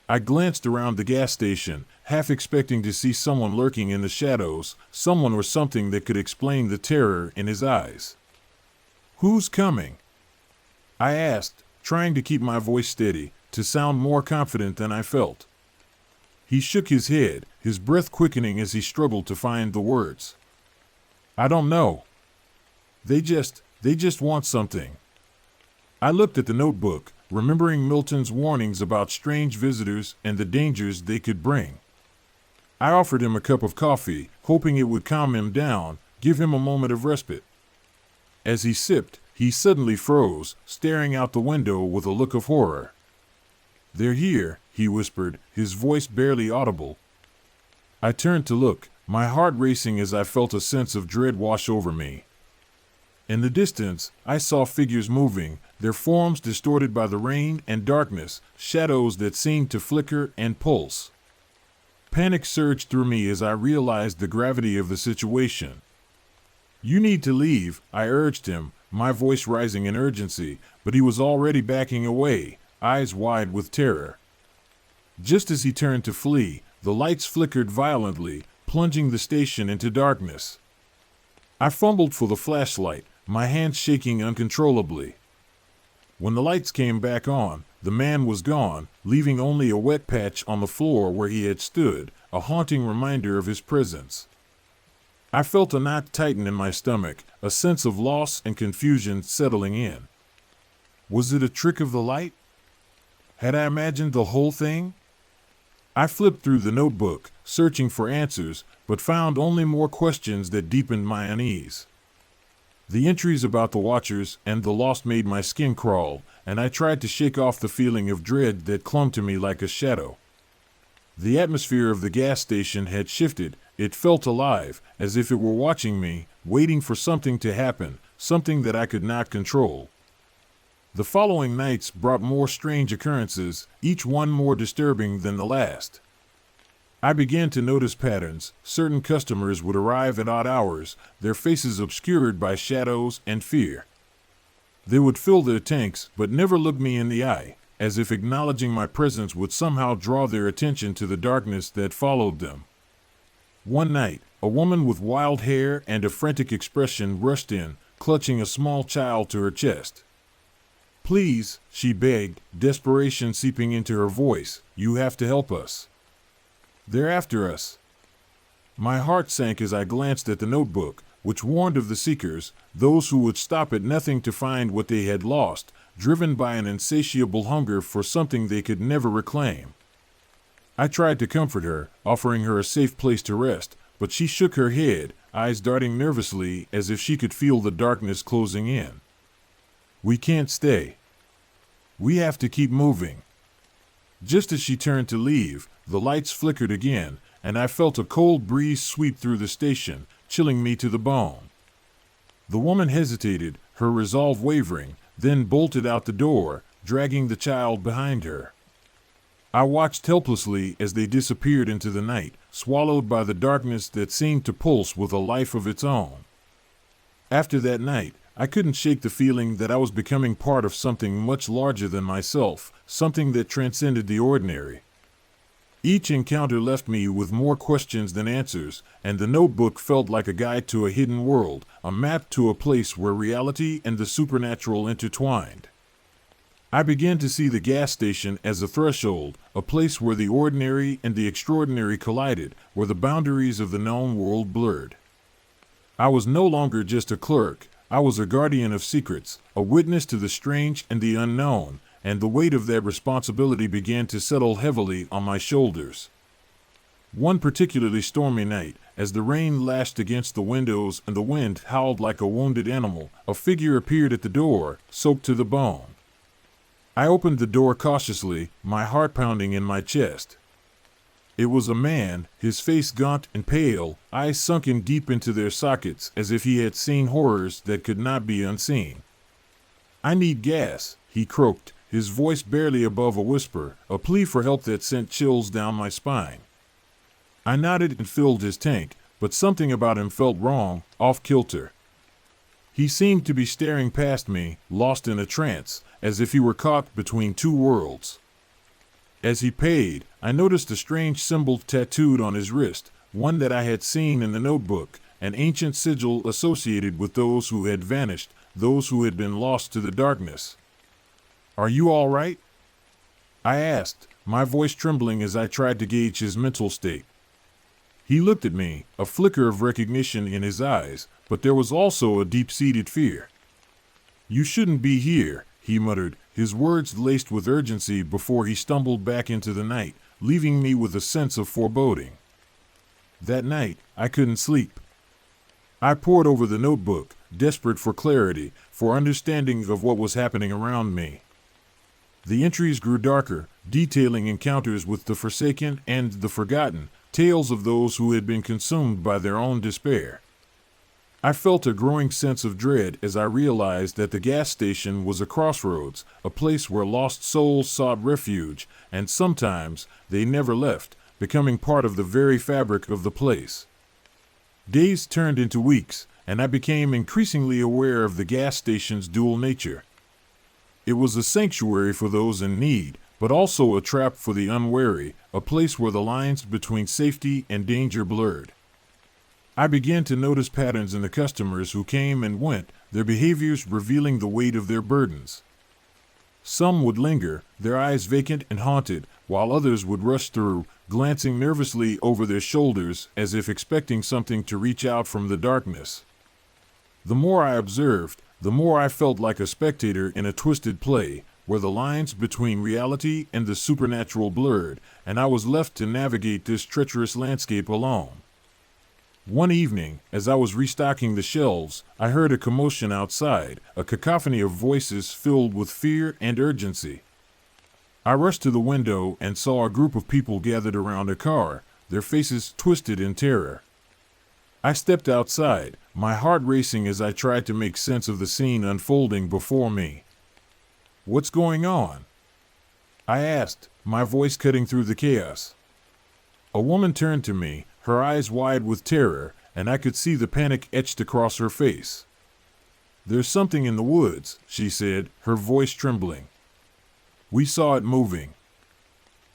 I glanced around the gas station, half expecting to see someone lurking in the shadows, someone or something that could explain the terror in his eyes. "Who's coming?" I asked, trying to keep my voice steady, to sound more confident than I felt. He shook his head, his breath quickening as he struggled to find the words. "I don't know. They just want something." I looked at the notebook, remembering Milton's warnings about strange visitors and the dangers they could bring. I offered him a cup of coffee, hoping it would calm him down, give him a moment of respite. As he sipped, he suddenly froze, staring out the window with a look of horror. "They're here," he whispered, his voice barely audible. I turned to look, my heart racing as I felt a sense of dread wash over me. In the distance, I saw figures moving, their forms distorted by the rain and darkness, shadows that seemed to flicker and pulse. Panic surged through me as I realized the gravity of the situation. "You need to leave," I urged him, my voice rising in urgency, but he was already backing away, eyes wide with terror. Just as he turned to flee, the lights flickered violently, plunging the station into darkness. I fumbled for the flashlight, my hands shaking uncontrollably. When the lights came back on, the man was gone, leaving only a wet patch on the floor where he had stood, a haunting reminder of his presence. I felt a knot tighten in my stomach, a sense of loss and confusion settling in. Was it a trick of the light? Had I imagined the whole thing? I flipped through the notebook, searching for answers, but found only more questions that deepened my unease. The entries about the watchers and the lost made my skin crawl, and I tried to shake off the feeling of dread that clung to me like a shadow. The atmosphere of the gas station had shifted. It felt alive, as if it were watching me, waiting for something to happen, something that I could not control. The following nights brought more strange occurrences, each one more disturbing than the last. I began to notice patterns. Certain customers would arrive at odd hours, their faces obscured by shadows and fear. They would fill their tanks but never look me in the eye, as if acknowledging my presence would somehow draw their attention to the darkness that followed them. One night, a woman with wild hair and a frantic expression rushed in, clutching a small child to her chest. "Please," she begged, desperation seeping into her voice, "you have to help us. They're after us." My heart sank as I glanced at the notebook, which warned of the seekers, those who would stop at nothing to find what they had lost, driven by an insatiable hunger for something they could never reclaim. I tried to comfort her, offering her a safe place to rest, but she shook her head, eyes darting nervously as if she could feel the darkness closing in. "We can't stay. We have to keep moving." Just as she turned to leave, the lights flickered again, and I felt a cold breeze sweep through the station, chilling me to the bone. The woman hesitated, her resolve wavering, then bolted out the door, dragging the child behind her. I watched helplessly as they disappeared into the night, swallowed by the darkness that seemed to pulse with a life of its own. After that night, I couldn't shake the feeling that I was becoming part of something much larger than myself, something that transcended the ordinary. Each encounter left me with more questions than answers, and the notebook felt like a guide to a hidden world, a map to a place where reality and the supernatural intertwined. I began to see the gas station as a threshold, a place where the ordinary and the extraordinary collided, where the boundaries of the known world blurred. I was no longer just a clerk, I was a guardian of secrets, a witness to the strange and the unknown, and the weight of that responsibility began to settle heavily on my shoulders. One particularly stormy night, as the rain lashed against the windows and the wind howled like a wounded animal, a figure appeared at the door, soaked to the bone. I opened the door cautiously, my heart pounding in my chest. It was a man, his face gaunt and pale, eyes sunken deep into their sockets as if he had seen horrors that could not be unseen. "I need gas," he croaked, his voice barely above a whisper, a plea for help that sent chills down my spine. I nodded and filled his tank, but something about him felt wrong, off-kilter. He seemed to be staring past me, lost in a trance, as if he were caught between two worlds. As he paid, I noticed a strange symbol tattooed on his wrist, one that I had seen in the notebook, an ancient sigil associated with those who had vanished, those who had been lost to the darkness. "Are you all right?" I asked, my voice trembling as I tried to gauge his mental state. He looked at me, a flicker of recognition in his eyes, but there was also a deep-seated fear. "You shouldn't be here," he muttered, his words laced with urgency before he stumbled back into the night, leaving me with a sense of foreboding. That night, I couldn't sleep. I pored over the notebook, desperate for clarity, for understanding of what was happening around me. The entries grew darker, detailing encounters with the forsaken and the forgotten, tales of those who had been consumed by their own despair. I felt a growing sense of dread as I realized that the gas station was a crossroads, a place where lost souls sought refuge, and sometimes they never left, becoming part of the very fabric of the place. Days turned into weeks, and I became increasingly aware of the gas station's dual nature. It was a sanctuary for those in need, but also a trap for the unwary, a place where the lines between safety and danger blurred. I began to notice patterns in the customers who came and went, their behaviors revealing the weight of their burdens. Some would linger, their eyes vacant and haunted, while others would rush through, glancing nervously over their shoulders as if expecting something to reach out from the darkness. The more I observed, the more I felt like a spectator in a twisted play, where the lines between reality and the supernatural blurred, and I was left to navigate this treacherous landscape alone. One evening, as I was restocking the shelves, I heard a commotion outside, a cacophony of voices filled with fear and urgency. I rushed to the window and saw a group of people gathered around a car, their faces twisted in terror. I stepped outside, my heart racing as I tried to make sense of the scene unfolding before me. "What's going on?" I asked, my voice cutting through the chaos. A woman turned to me, her eyes wide with terror, and I could see the panic etched across her face. "There's something in the woods," she said, her voice trembling. "We saw it moving."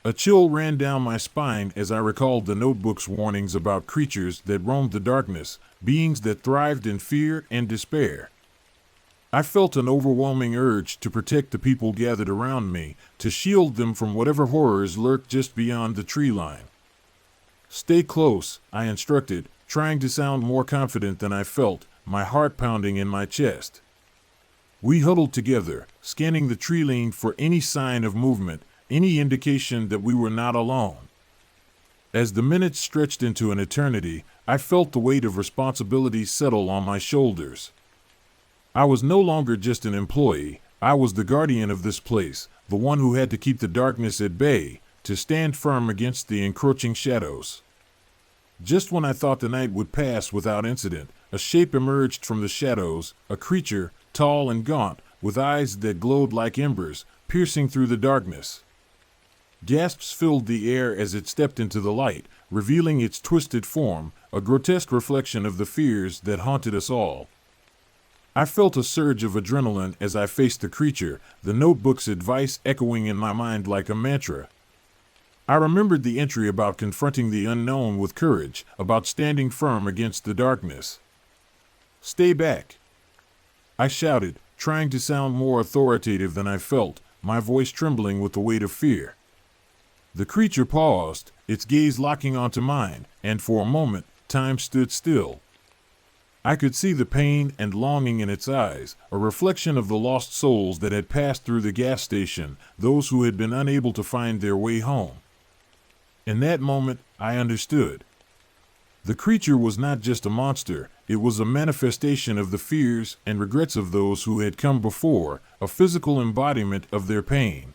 A chill ran down my spine as I recalled the notebook's warnings about creatures that roamed the darkness, beings that thrived in fear and despair. I felt an overwhelming urge to protect the people gathered around me, to shield them from whatever horrors lurked just beyond the tree line. "Stay close," I instructed, trying to sound more confident than I felt, my heart pounding in my chest. We huddled together, scanning the tree line for any sign of movement, any indication that we were not alone. As the minutes stretched into an eternity, I felt the weight of responsibility settle on my shoulders. I was no longer just an employee. I was the guardian of this place, the one who had to keep the darkness at bay, to stand firm against the encroaching shadows. Just when I thought the night would pass without incident, a shape emerged from the shadows, a creature, tall and gaunt, with eyes that glowed like embers, piercing through the darkness. Gasps filled the air as it stepped into the light, revealing its twisted form, a grotesque reflection of the fears that haunted us all. I felt a surge of adrenaline as I faced the creature, the notebook's advice echoing in my mind like a mantra. I remembered the entry about confronting the unknown with courage, about standing firm against the darkness. "Stay back," I shouted, trying to sound more authoritative than I felt, my voice trembling with the weight of fear. The creature paused, its gaze locking onto mine, and for a moment, time stood still. I could see the pain and longing in its eyes, a reflection of the lost souls that had passed through the gas station, those who had been unable to find their way home. In that moment, I understood. The creature was not just a monster, it was a manifestation of the fears and regrets of those who had come before, a physical embodiment of their pain.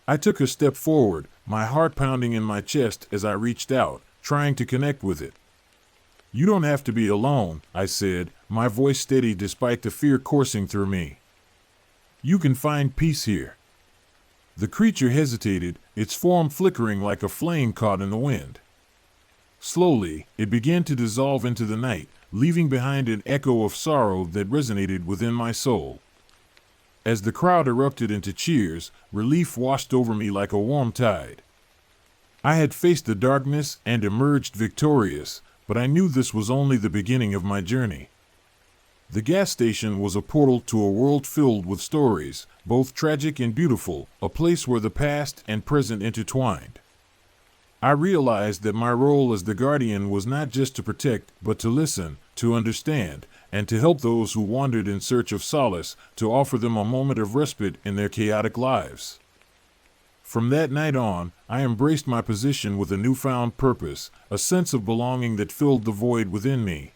I took a step forward, my heart pounding in my chest as I reached out, trying to connect with it. "You don't have to be alone," I said, my voice steady despite the fear coursing through me. "You can find peace here." The creature hesitated, its form flickering like a flame caught in the wind. Slowly, it began to dissolve into the night, leaving behind an echo of sorrow that resonated within my soul. As the crowd erupted into cheers, relief washed over me like a warm tide. I had faced the darkness and emerged victorious, but I knew this was only the beginning of my journey. The gas station was a portal to a world filled with stories, both tragic and beautiful, a place where the past and present intertwined. I realized that my role as the guardian was not just to protect, but to listen, to understand, and to help those who wandered in search of solace, to offer them a moment of respite in their chaotic lives. From that night on, I embraced my position with a newfound purpose, a sense of belonging that filled the void within me.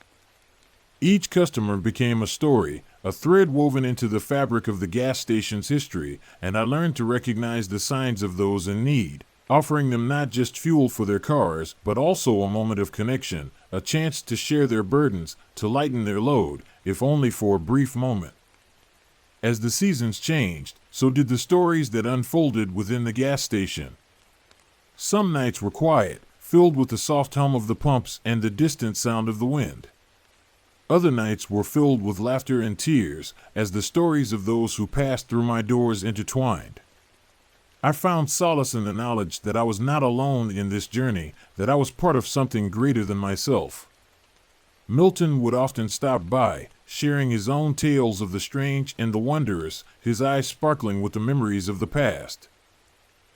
Each customer became a story, a thread woven into the fabric of the gas station's history, and I learned to recognize the signs of those in need, offering them not just fuel for their cars, but also a moment of connection, a chance to share their burdens, to lighten their load, if only for a brief moment. As the seasons changed, so did the stories that unfolded within the gas station. Some nights were quiet, filled with the soft hum of the pumps and the distant sound of the wind. Other nights were filled with laughter and tears, as the stories of those who passed through my doors intertwined. I found solace in the knowledge that I was not alone in this journey, that I was part of something greater than myself. Milton would often stop by, sharing his own tales of the strange and the wondrous, his eyes sparkling with the memories of the past.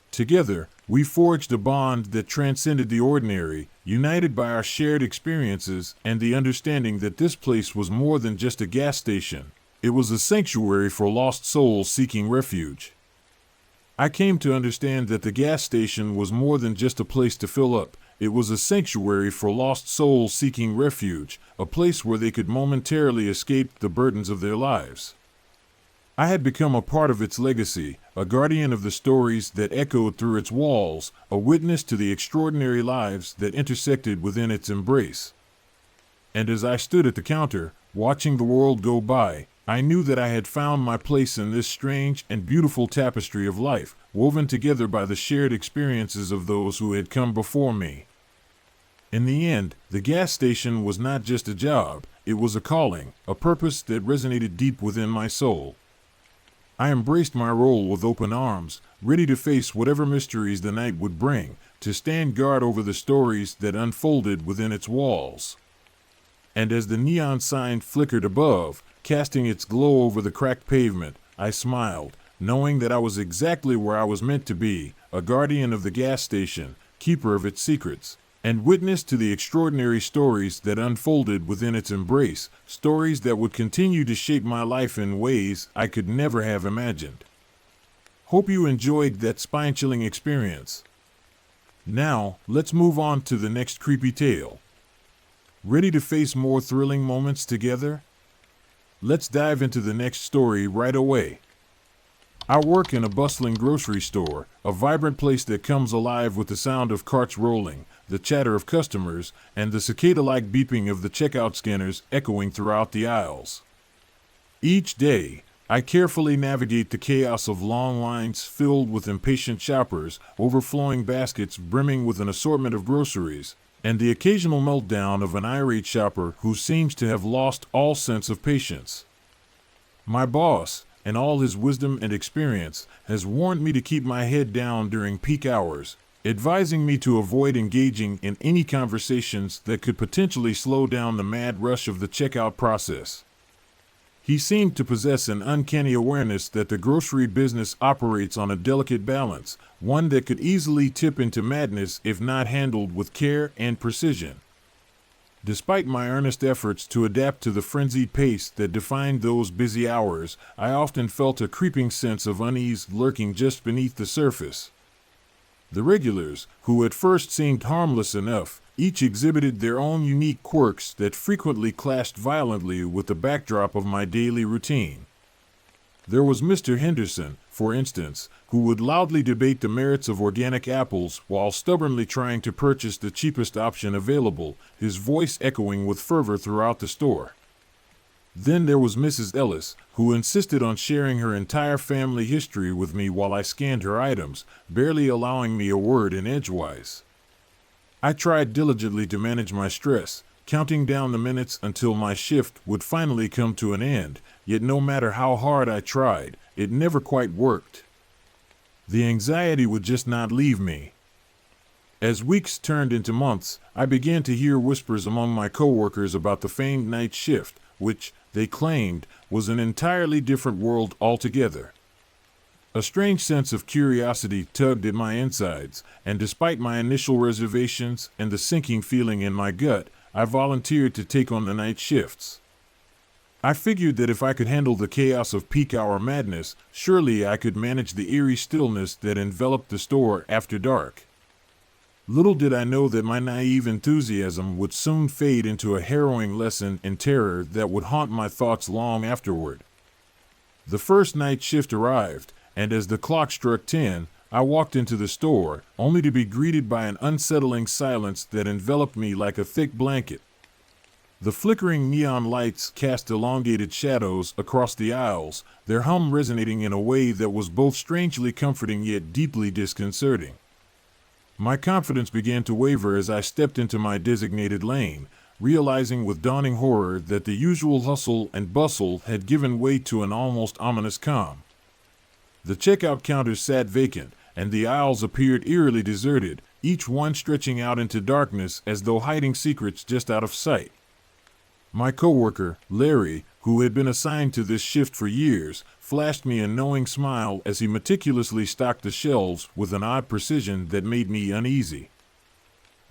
Together, we forged a bond that transcended the ordinary, united by our shared experiences and the understanding that this place was more than just a gas station. It was a sanctuary for lost souls seeking refuge. I came to understand that the gas station was more than just a place to fill up. It was a sanctuary for lost souls seeking refuge, a place where they could momentarily escape the burdens of their lives. I had become a part of its legacy, a guardian of the stories that echoed through its walls, a witness to the extraordinary lives that intersected within its embrace. And as I stood at the counter, watching the world go by, I knew that I had found my place in this strange and beautiful tapestry of life, woven together by the shared experiences of those who had come before me. In the end, the gas station was not just a job, it was a calling, a purpose that resonated deep within my soul. I embraced my role with open arms, ready to face whatever mysteries the night would bring, to stand guard over the stories that unfolded within its walls. And as the neon sign flickered above, casting its glow over the cracked pavement, I smiled, knowing that I was exactly where I was meant to be, a guardian of the gas station, keeper of its secrets, and witness to the extraordinary stories that unfolded within its embrace, stories that would continue to shape my life in ways I could never have imagined. Hope you enjoyed that spine-chilling experience. Now, let's move on to the next creepy tale. Ready to face more thrilling moments together? Let's dive into the next story right away. I work in a bustling grocery store, a vibrant place that comes alive with the sound of carts rolling, the chatter of customers, and the cicada-like beeping of the checkout scanners echoing throughout the aisles. Each day, I carefully navigate the chaos of long lines filled with impatient shoppers, overflowing baskets brimming with an assortment of groceries, and the occasional meltdown of an irate shopper who seems to have lost all sense of patience. My boss, in all his wisdom and experience, has warned me to keep my head down during peak hours, advising me to avoid engaging in any conversations that could potentially slow down the mad rush of the checkout process. He seemed to possess an uncanny awareness that the grocery business operates on a delicate balance, one that could easily tip into madness if not handled with care and precision. Despite my earnest efforts to adapt to the frenzied pace that defined those busy hours, I often felt a creeping sense of unease lurking just beneath the surface. The regulars, who at first seemed harmless enough, each exhibited their own unique quirks that frequently clashed violently with the backdrop of my daily routine. There was Mr. Henderson, for instance, who would loudly debate the merits of organic apples while stubbornly trying to purchase the cheapest option available, his voice echoing with fervor throughout the store. Then there was Mrs. Ellis, who insisted on sharing her entire family history with me while I scanned her items, barely allowing me a word in edgewise. I tried diligently to manage my stress, counting down the minutes until my shift would finally come to an end, yet no matter how hard I tried, it never quite worked. The anxiety would just not leave me. As weeks turned into months, I began to hear whispers among my coworkers about the famed night shift, which, they claimed, was an entirely different world altogether. A strange sense of curiosity tugged at my insides, and despite my initial reservations and the sinking feeling in my gut, I volunteered to take on the night shifts. I figured that if I could handle the chaos of peak hour madness, surely I could manage the eerie stillness that enveloped the store after dark. Little did I know that my naive enthusiasm would soon fade into a harrowing lesson in terror that would haunt my thoughts long afterward. The first night shift arrived, and as the clock struck 10, I walked into the store, only to be greeted by an unsettling silence that enveloped me like a thick blanket. The flickering neon lights cast elongated shadows across the aisles, their hum resonating in a way that was both strangely comforting yet deeply disconcerting. My confidence began to waver as I stepped into my designated lane, realizing with dawning horror that the usual hustle and bustle had given way to an almost ominous calm. The checkout counters sat vacant, and the aisles appeared eerily deserted, each one stretching out into darkness as though hiding secrets just out of sight. My coworker, Larry, who had been assigned to this shift for years, flashed me a knowing smile as he meticulously stocked the shelves with an odd precision that made me uneasy.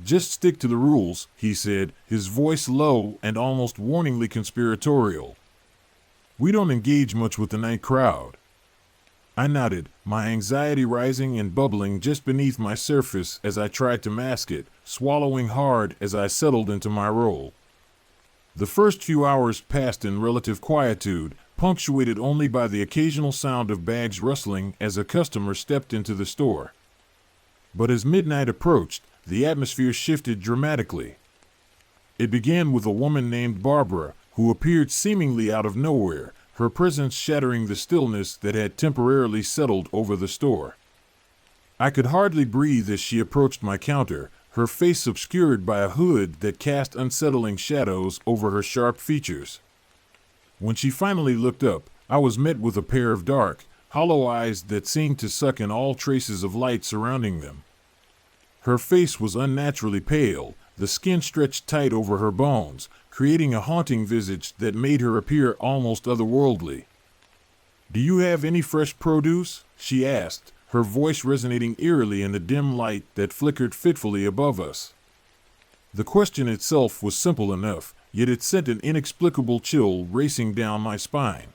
"Just stick to the rules," he said, his voice low and almost warningly conspiratorial. "We don't engage much with the night crowd." I nodded, my anxiety rising and bubbling just beneath my surface as I tried to mask it, swallowing hard as I settled into my role. The first few hours passed in relative quietude, punctuated only by the occasional sound of bags rustling as a customer stepped into the store. But as midnight approached, the atmosphere shifted dramatically. It began with a woman named Barbara, who appeared seemingly out of nowhere, her presence shattering the stillness that had temporarily settled over the store. I could hardly breathe as she approached my counter, her face obscured by a hood that cast unsettling shadows over her sharp features. When she finally looked up, I was met with a pair of dark, hollow eyes that seemed to suck in all traces of light surrounding them. Her face was unnaturally pale, the skin stretched tight over her bones, creating a haunting visage that made her appear almost otherworldly. "Do you have any fresh produce?" she asked, her voice resonating eerily in the dim light that flickered fitfully above us. The question itself was simple enough, yet it sent an inexplicable chill racing down my spine.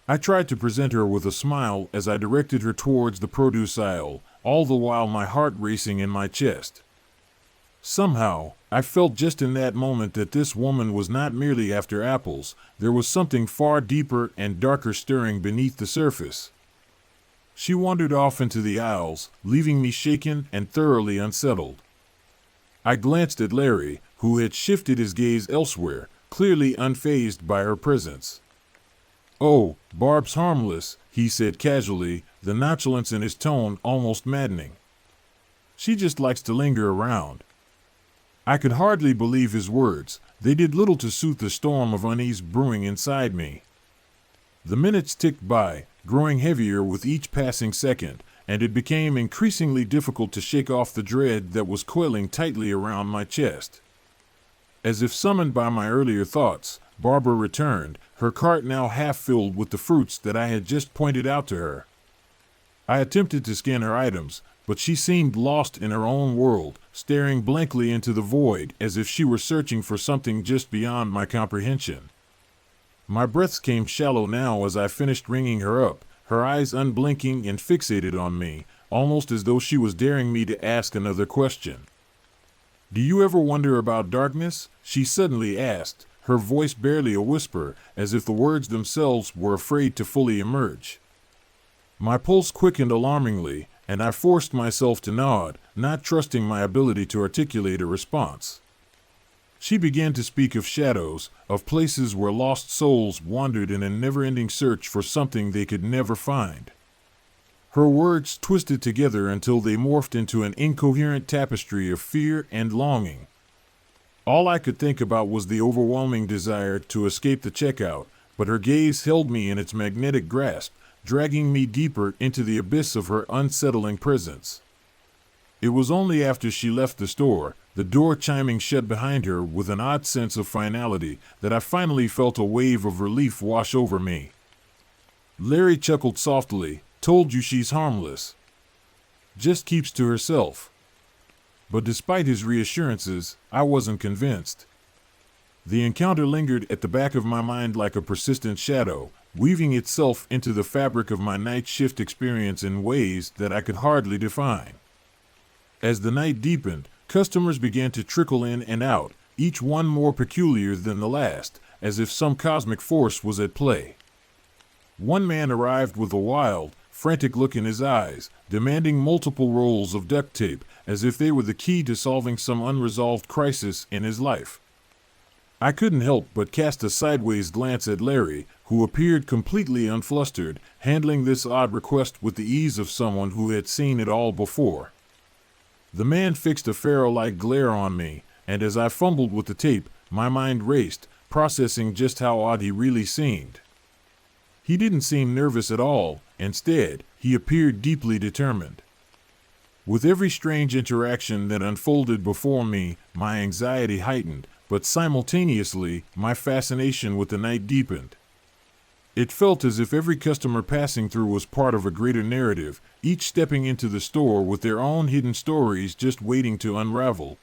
I tried to present her with a smile as I directed her towards the produce aisle, all the while my heart racing in my chest. Somehow, I felt just in that moment that this woman was not merely after apples, there was something far deeper and darker stirring beneath the surface. She wandered off into the aisles, leaving me shaken and thoroughly unsettled. I glanced at Larry, who had shifted his gaze elsewhere, clearly unfazed by her presence. "Oh, Barb's harmless," he said casually, the nonchalance in his tone almost maddening. "She just likes to linger around." I could hardly believe his words. They did little to soothe the storm of unease brewing inside me. The minutes ticked by, growing heavier with each passing second, and it became increasingly difficult to shake off the dread that was coiling tightly around my chest. As if summoned by my earlier thoughts, Barbara returned, her cart now half filled with the fruits that I had just pointed out to her. I attempted to scan her items, but she seemed lost in her own world, staring blankly into the void as if she were searching for something just beyond my comprehension. My breaths came shallow now as I finished ringing her up, her eyes unblinking and fixated on me, almost as though she was daring me to ask another question. "Do you ever wonder about darkness?" she suddenly asked, her voice barely a whisper, as if the words themselves were afraid to fully emerge. My pulse quickened alarmingly, and I forced myself to nod, not trusting my ability to articulate a response. She began to speak of shadows, of places where lost souls wandered in a never-ending search for something they could never find. Her words twisted together until they morphed into an incoherent tapestry of fear and longing. All I could think about was the overwhelming desire to escape the checkout, but her gaze held me in its magnetic grasp, dragging me deeper into the abyss of her unsettling presence. It was only after she left the store, the door chiming shut behind her with an odd sense of finality, that I finally felt a wave of relief wash over me. Larry chuckled softly. "Told you she's harmless. Just keeps to herself." But despite his reassurances, I wasn't convinced. The encounter lingered at the back of my mind like a persistent shadow, weaving itself into the fabric of my night shift experience in ways that I could hardly define. As the night deepened, customers began to trickle in and out, each one more peculiar than the last, as if some cosmic force was at play. One man arrived with a wild, frantic look in his eyes, demanding multiple rolls of duct tape, as if they were the key to solving some unresolved crisis in his life. I couldn't help but cast a sideways glance at Larry, who appeared completely unflustered, handling this odd request with the ease of someone who had seen it all before. The man fixed a pharaoh-like glare on me, and as I fumbled with the tape, my mind raced, processing just how odd he really seemed. He didn't seem nervous at all. Instead, he appeared deeply determined. With every strange interaction that unfolded before me, my anxiety heightened, but simultaneously, my fascination with the night deepened. It felt as if every customer passing through was part of a greater narrative, each stepping into the store with their own hidden stories just waiting to unravel.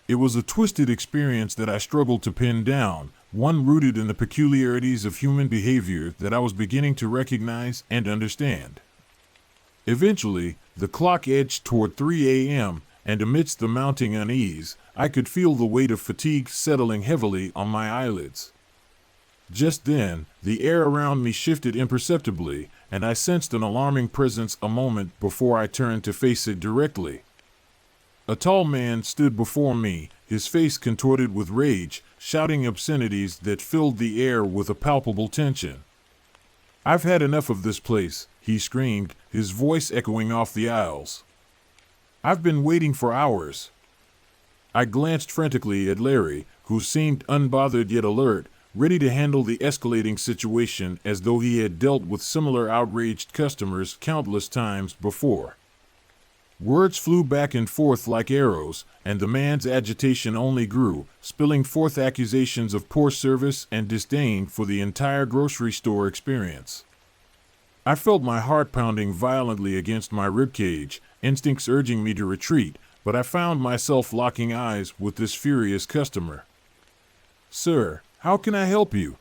It was a twisted experience that I struggled to pin down, one rooted in the peculiarities of human behavior that I was beginning to recognize and understand. Eventually, the clock edged toward 3 a.m., and amidst the mounting unease, I could feel the weight of fatigue settling heavily on my eyelids. Just then, the air around me shifted imperceptibly, and I sensed an alarming presence a moment before I turned to face it directly. A tall man stood before me, his face contorted with rage, shouting obscenities that filled the air with a palpable tension. "I've had enough of this place," he screamed, his voice echoing off the aisles. "I've been waiting for hours." I glanced frantically at Larry, who seemed unbothered yet alert, ready to handle the escalating situation as though he had dealt with similar outraged customers countless times before. Words flew back and forth like arrows, and the man's agitation only grew, spilling forth accusations of poor service and disdain for the entire grocery store experience. I felt my heart pounding violently against my ribcage, instincts urging me to retreat, but I found myself locking eyes with this furious customer. "Sir, how can I help you?"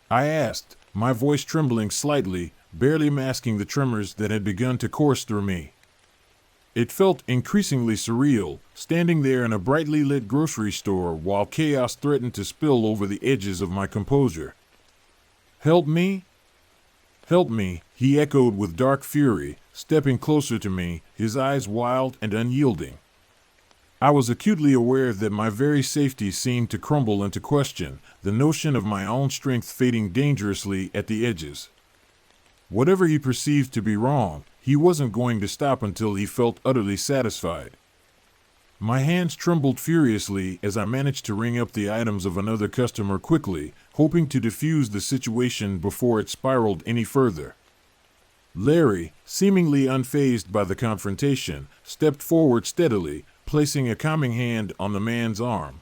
I asked, my voice trembling slightly, barely masking the tremors that had begun to course through me. It felt increasingly surreal, standing there in a brightly lit grocery store while chaos threatened to spill over the edges of my composure. "Help me? Help me," he echoed with dark fury, stepping closer to me, his eyes wild and unyielding. I was acutely aware that my very safety seemed to crumble into question, the notion of my own strength fading dangerously at the edges. Whatever he perceived to be wrong, he wasn't going to stop until he felt utterly satisfied. My hands trembled furiously as I managed to ring up the items of another customer quickly, hoping to defuse the situation before it spiraled any further. Larry, seemingly unfazed by the confrontation, stepped forward steadily, placing a calming hand on the man's arm.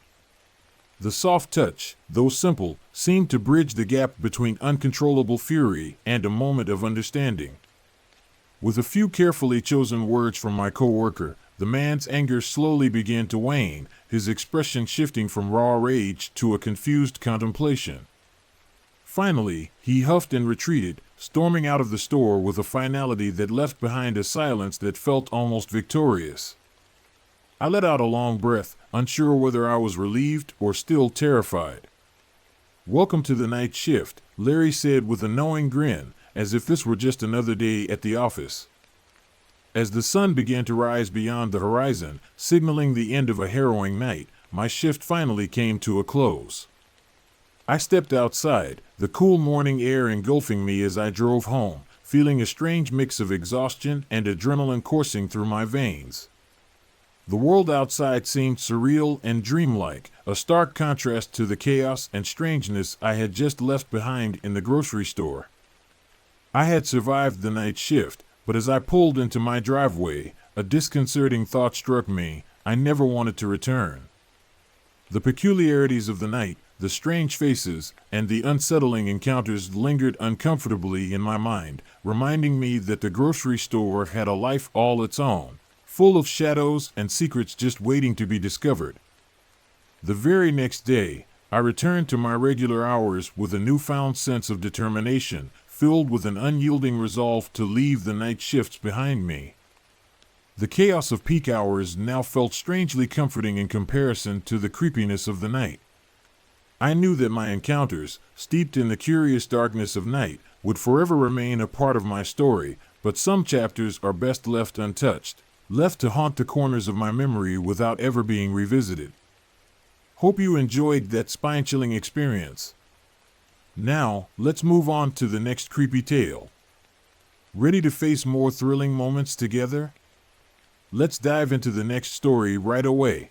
The soft touch, though simple, seemed to bridge the gap between uncontrollable fury and a moment of understanding. With a few carefully chosen words from my coworker, the man's anger slowly began to wane, his expression shifting from raw rage to a confused contemplation. Finally, he huffed and retreated, storming out of the store with a finality that left behind a silence that felt almost victorious. I let out a long breath, unsure whether I was relieved or still terrified. "Welcome to the night shift," Larry said with a knowing grin, as if this were just another day at the office. As the sun began to rise beyond the horizon, signaling the end of a harrowing night, my shift finally came to a close. I stepped outside, the cool morning air engulfing me as I drove home, feeling a strange mix of exhaustion and adrenaline coursing through my veins. The world outside seemed surreal and dreamlike, a stark contrast to the chaos and strangeness I had just left behind in the grocery store. I had survived the night shift, but as I pulled into my driveway, a disconcerting thought struck me: I never wanted to return. The peculiarities of the night, the strange faces, and the unsettling encounters lingered uncomfortably in my mind, reminding me that the grocery store had a life all its own, full of shadows and secrets just waiting to be discovered. The very next day, I returned to my regular hours with a newfound sense of determination, filled with an unyielding resolve to leave the night shifts behind me. The chaos of peak hours now felt strangely comforting in comparison to the creepiness of the night. I knew that my encounters, steeped in the curious darkness of night, would forever remain a part of my story, but some chapters are best left untouched, left to haunt the corners of my memory without ever being revisited. Hope you enjoyed that spine-chilling experience. Now, let's move on to the next creepy tale. Ready to face more thrilling moments together? Let's dive into the next story right away.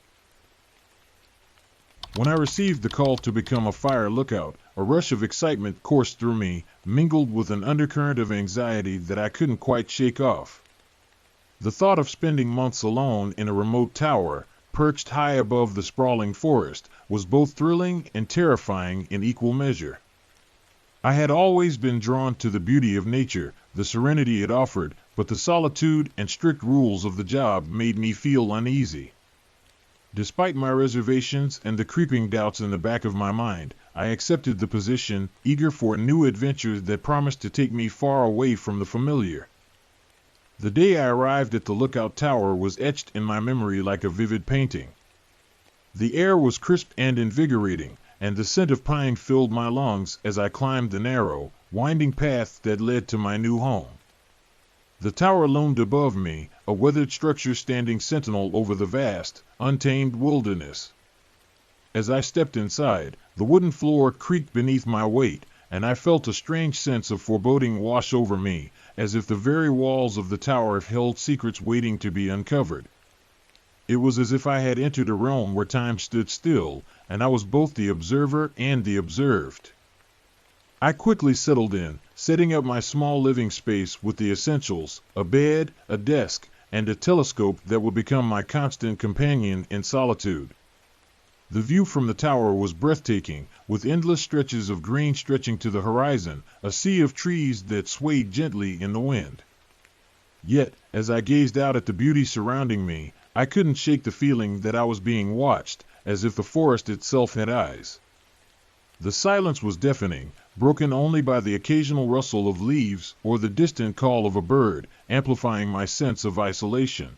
When I received the call to become a fire lookout, a rush of excitement coursed through me, mingled with an undercurrent of anxiety that I couldn't quite shake off. The thought of spending months alone in a remote tower, perched high above the sprawling forest, was both thrilling and terrifying in equal measure. I had always been drawn to the beauty of nature, the serenity it offered, but the solitude and strict rules of the job made me feel uneasy. Despite my reservations and the creeping doubts in the back of my mind, I accepted the position, eager for a new adventure that promised to take me far away from the familiar. The day I arrived at the lookout tower was etched in my memory like a vivid painting. The air was crisp and invigorating, and the scent of pine filled my lungs as I climbed the narrow, winding path that led to my new home. The tower loomed above me, a weathered structure standing sentinel over the vast, untamed wilderness. As I stepped inside, the wooden floor creaked beneath my weight, and I felt a strange sense of foreboding wash over me, as if the very walls of the tower held secrets waiting to be uncovered. It was as if I had entered a realm where time stood still, and I was both the observer and the observed. I quickly settled in, setting up my small living space with the essentials, a bed, a desk, and a telescope that would become my constant companion in solitude. The view from the tower was breathtaking, with endless stretches of green stretching to the horizon, a sea of trees that swayed gently in the wind. Yet, as I gazed out at the beauty surrounding me, I couldn't shake the feeling that I was being watched, as if the forest itself had eyes. The silence was deafening, broken only by the occasional rustle of leaves or the distant call of a bird, amplifying my sense of isolation.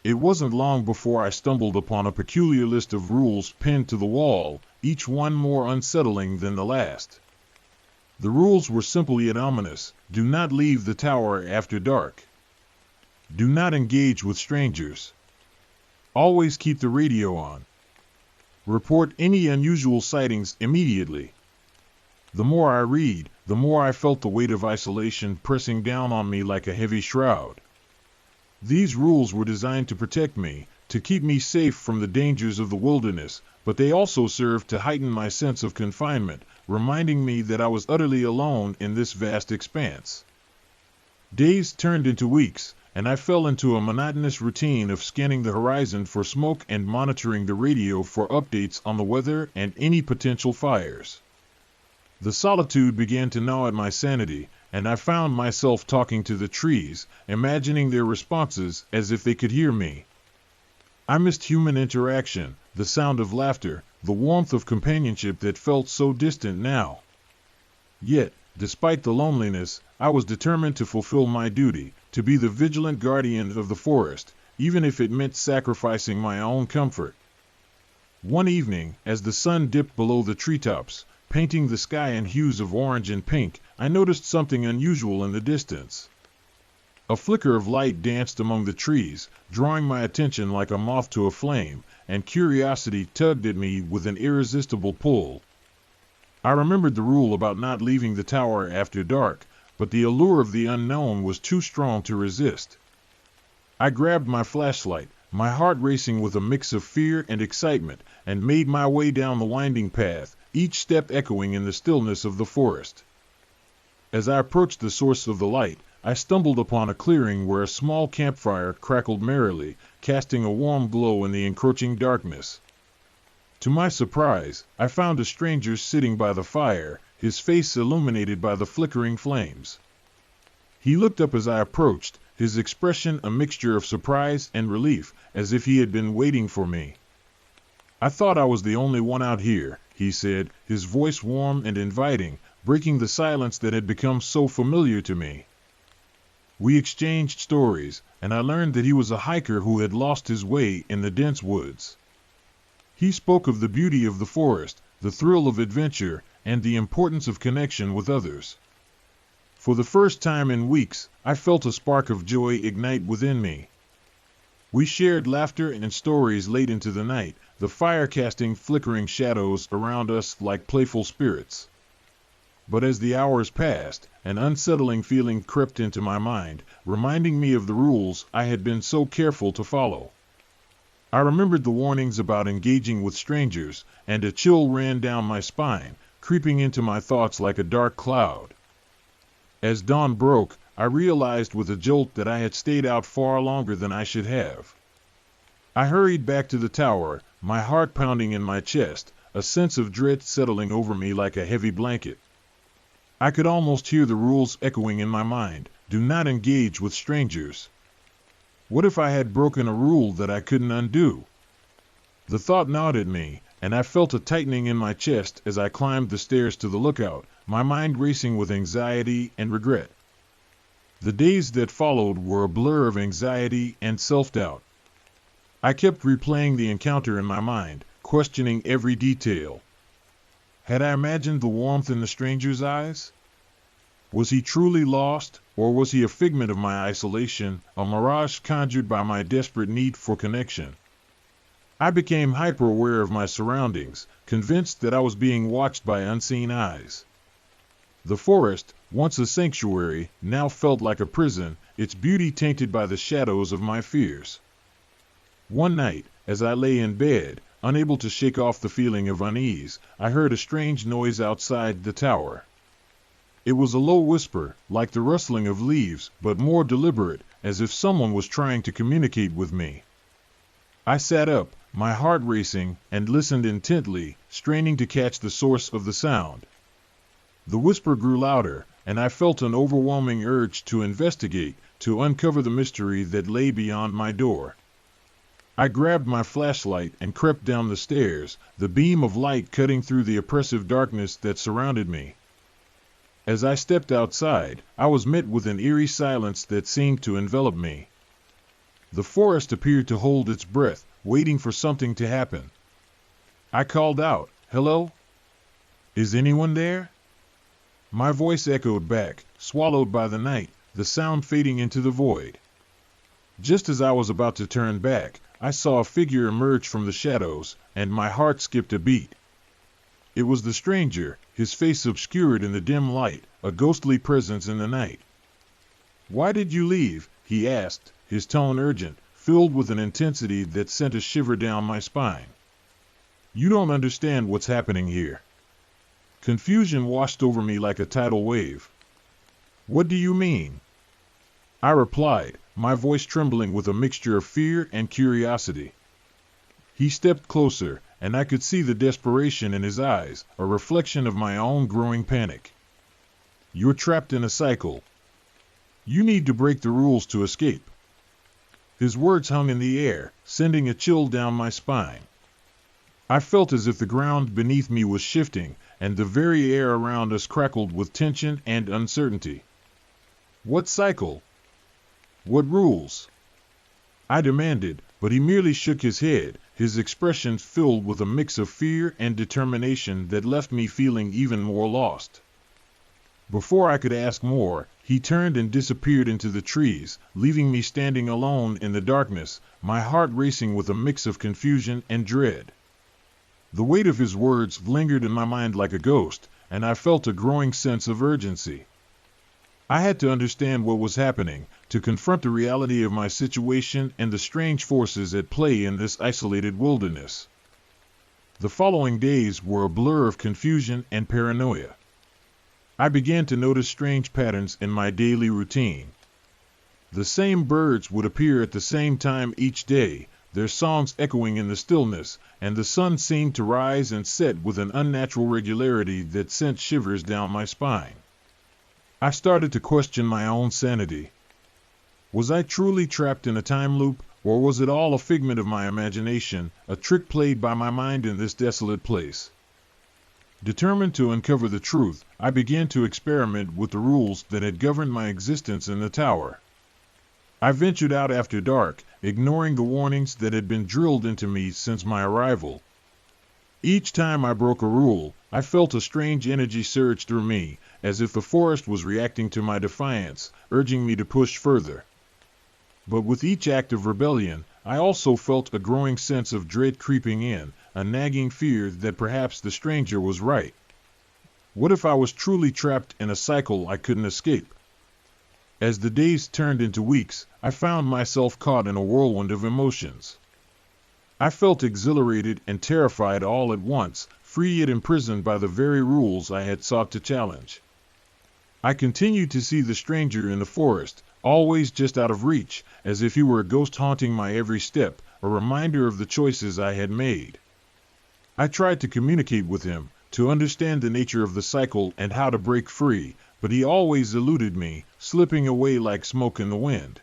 It wasn't long before I stumbled upon a peculiar list of rules pinned to the wall, each one more unsettling than the last. The rules were simple yet ominous. Do not leave the tower after dark. Do not engage with strangers. Always keep the radio on. Report any unusual sightings immediately. The more I read, the more I felt the weight of isolation pressing down on me like a heavy shroud. These rules were designed to protect me, to keep me safe from the dangers of the wilderness, but they also served to heighten my sense of confinement, reminding me that I was utterly alone in this vast expanse. Days turned into weeks, and I fell into a monotonous routine of scanning the horizon for smoke and monitoring the radio for updates on the weather and any potential fires. The solitude began to gnaw at my sanity, and I found myself talking to the trees, imagining their responses as if they could hear me. I missed human interaction, the sound of laughter, the warmth of companionship that felt so distant now. Yet, despite the loneliness, I was determined to fulfill my duty, to be the vigilant guardian of the forest, even if it meant sacrificing my own comfort. One evening, as the sun dipped below the treetops, painting the sky in hues of orange and pink, I noticed something unusual in the distance. A flicker of light danced among the trees, drawing my attention like a moth to a flame, and curiosity tugged at me with an irresistible pull. I remembered the rule about not leaving the tower after dark, but the allure of the unknown was too strong to resist. I grabbed my flashlight, my heart racing with a mix of fear and excitement, and made my way down the winding path, each step echoing in the stillness of the forest. As I approached the source of the light, I stumbled upon a clearing where a small campfire crackled merrily, casting a warm glow in the encroaching darkness. To my surprise, I found a stranger sitting by the fire, his face illuminated by the flickering flames. He looked up as I approached, his expression a mixture of surprise and relief, as if he had been waiting for me. "I thought I was the only one out here," he said, his voice warm and inviting, breaking the silence that had become so familiar to me. We exchanged stories, and I learned that he was a hiker who had lost his way in the dense woods. He spoke of the beauty of the forest, the thrill of adventure, and the importance of connection with others. For the first time in weeks, I felt a spark of joy ignite within me. We shared laughter and stories late into the night, the fire casting flickering shadows around us like playful spirits. But as the hours passed, an unsettling feeling crept into my mind, reminding me of the rules I had been so careful to follow. I remembered the warnings about engaging with strangers, and a chill ran down my spine, creeping into my thoughts like a dark cloud. As dawn broke, I realized with a jolt that I had stayed out far longer than I should have. I hurried back to the tower, my heart pounding in my chest, a sense of dread settling over me like a heavy blanket. I could almost hear the rules echoing in my mind. Do not engage with strangers. What if I had broken a rule that I couldn't undo? The thought gnawed at me, and I felt a tightening in my chest as I climbed the stairs to the lookout, my mind racing with anxiety and regret. The days that followed were a blur of anxiety and self-doubt. I kept replaying the encounter in my mind, questioning every detail. Had I imagined the warmth in the stranger's eyes? Was he truly lost, or was he a figment of my isolation, a mirage conjured by my desperate need for connection? I became hyper-aware of my surroundings, convinced that I was being watched by unseen eyes. The forest, once a sanctuary, now felt like a prison, its beauty tainted by the shadows of my fears. One night, as I lay in bed, unable to shake off the feeling of unease, I heard a strange noise outside the tower. It was a low whisper, like the rustling of leaves, but more deliberate, as if someone was trying to communicate with me. I sat up, my heart racing, and listened intently, straining to catch the source of the sound. The whisper grew louder, and I felt an overwhelming urge to investigate, to uncover the mystery that lay beyond my door. I grabbed my flashlight and crept down the stairs, the beam of light cutting through the oppressive darkness that surrounded me. As I stepped outside, I was met with an eerie silence that seemed to envelop me. The forest appeared to hold its breath, waiting for something to happen. I called out, "Hello? Is anyone there?" My voice echoed back, swallowed by the night, the sound fading into the void. Just as I was about to turn back, I saw a figure emerge from the shadows, and my heart skipped a beat. It was the stranger, his face obscured in the dim light, a ghostly presence in the night. "Why did you leave?" he asked, his tone urgent, filled with an intensity that sent a shiver down my spine. "You don't understand what's happening here." Confusion washed over me like a tidal wave. "What do you mean?" I replied, my voice trembling with a mixture of fear and curiosity. He stepped closer, and I could see the desperation in his eyes, a reflection of my own growing panic. "You're trapped in a cycle. You need to break the rules to escape." His words hung in the air, sending a chill down my spine. I felt as if the ground beneath me was shifting, and the very air around us crackled with tension and uncertainty. "What cycle? What rules?" I demanded, but he merely shook his head, his expression filled with a mix of fear and determination that left me feeling even more lost. Before I could ask more, he turned and disappeared into the trees, leaving me standing alone in the darkness, my heart racing with a mix of confusion and dread. The weight of his words lingered in my mind like a ghost, and I felt a growing sense of urgency. I had to understand what was happening, to confront the reality of my situation and the strange forces at play in this isolated wilderness. The following days were a blur of confusion and paranoia. I began to notice strange patterns in my daily routine. The same birds would appear at the same time each day, their songs echoing in the stillness, and the sun seemed to rise and set with an unnatural regularity that sent shivers down my spine. I started to question my own sanity. Was I truly trapped in a time loop, or was it all a figment of my imagination, a trick played by my mind in this desolate place? Determined to uncover the truth, I began to experiment with the rules that had governed my existence in the tower. I ventured out after dark, ignoring the warnings that had been drilled into me since my arrival. Each time I broke a rule, I felt a strange energy surge through me, as if the forest was reacting to my defiance, urging me to push further. But with each act of rebellion, I also felt a growing sense of dread creeping in, a nagging fear that perhaps the stranger was right. What if I was truly trapped in a cycle I couldn't escape? As the days turned into weeks, I found myself caught in a whirlwind of emotions. I felt exhilarated and terrified all at once, free yet imprisoned by the very rules I had sought to challenge. I continued to see the stranger in the forest, always just out of reach, as if he were a ghost haunting my every step, a reminder of the choices I had made. I tried to communicate with him, to understand the nature of the cycle and how to break free, but he always eluded me, slipping away like smoke in the wind.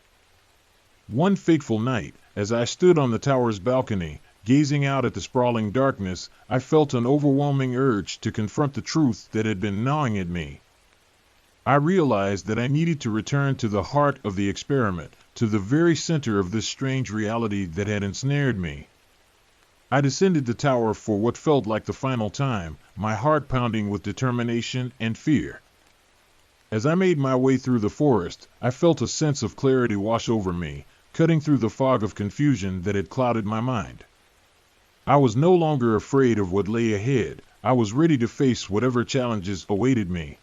One fateful night, as I stood on the tower's balcony, gazing out at the sprawling darkness, I felt an overwhelming urge to confront the truth that had been gnawing at me. I realized that I needed to return to the heart of the experiment, to the very center of this strange reality that had ensnared me. I descended the tower for what felt like the final time, my heart pounding with determination and fear. As I made my way through the forest, I felt a sense of clarity wash over me, cutting through the fog of confusion that had clouded my mind. I was no longer afraid of what lay ahead. I was ready to face whatever challenges awaited me.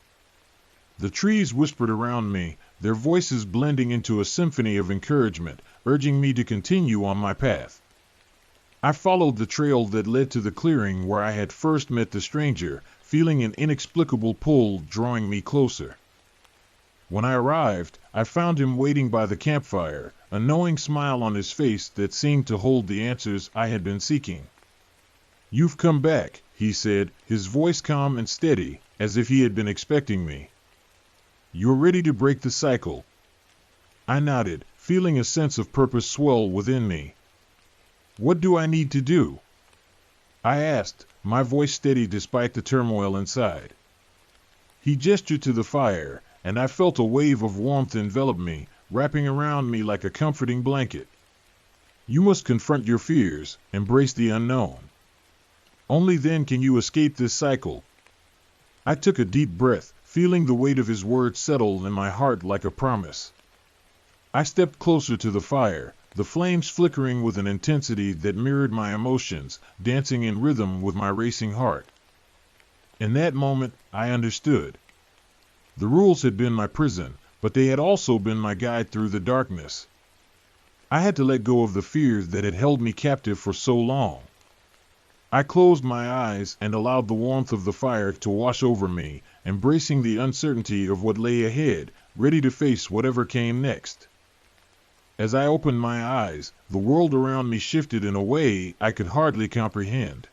The trees whispered around me, their voices blending into a symphony of encouragement, urging me to continue on my path. I followed the trail that led to the clearing where I had first met the stranger, feeling an inexplicable pull drawing me closer. When I arrived, I found him waiting by the campfire, a knowing smile on his face that seemed to hold the answers I had been seeking. "You've come back," he said, his voice calm and steady, as if he had been expecting me. "You're ready to break the cycle." I nodded, feeling a sense of purpose swell within me. "What do I need to do?" I asked, my voice steady despite the turmoil inside. He gestured to the fire, and I felt a wave of warmth envelop me, wrapping around me like a comforting blanket. "You must confront your fears, embrace the unknown. Only then can you escape this cycle." I took a deep breath, feeling the weight of his words settle in my heart like a promise. I stepped closer to the fire, the flames flickering with an intensity that mirrored my emotions, dancing in rhythm with my racing heart. In that moment, I understood. The rules had been my prison, but they had also been my guide through the darkness. I had to let go of the fears that had held me captive for so long. I closed my eyes and allowed the warmth of the fire to wash over me, embracing the uncertainty of what lay ahead, ready to face whatever came next. As I opened my eyes, the world around me shifted in a way I could hardly comprehend.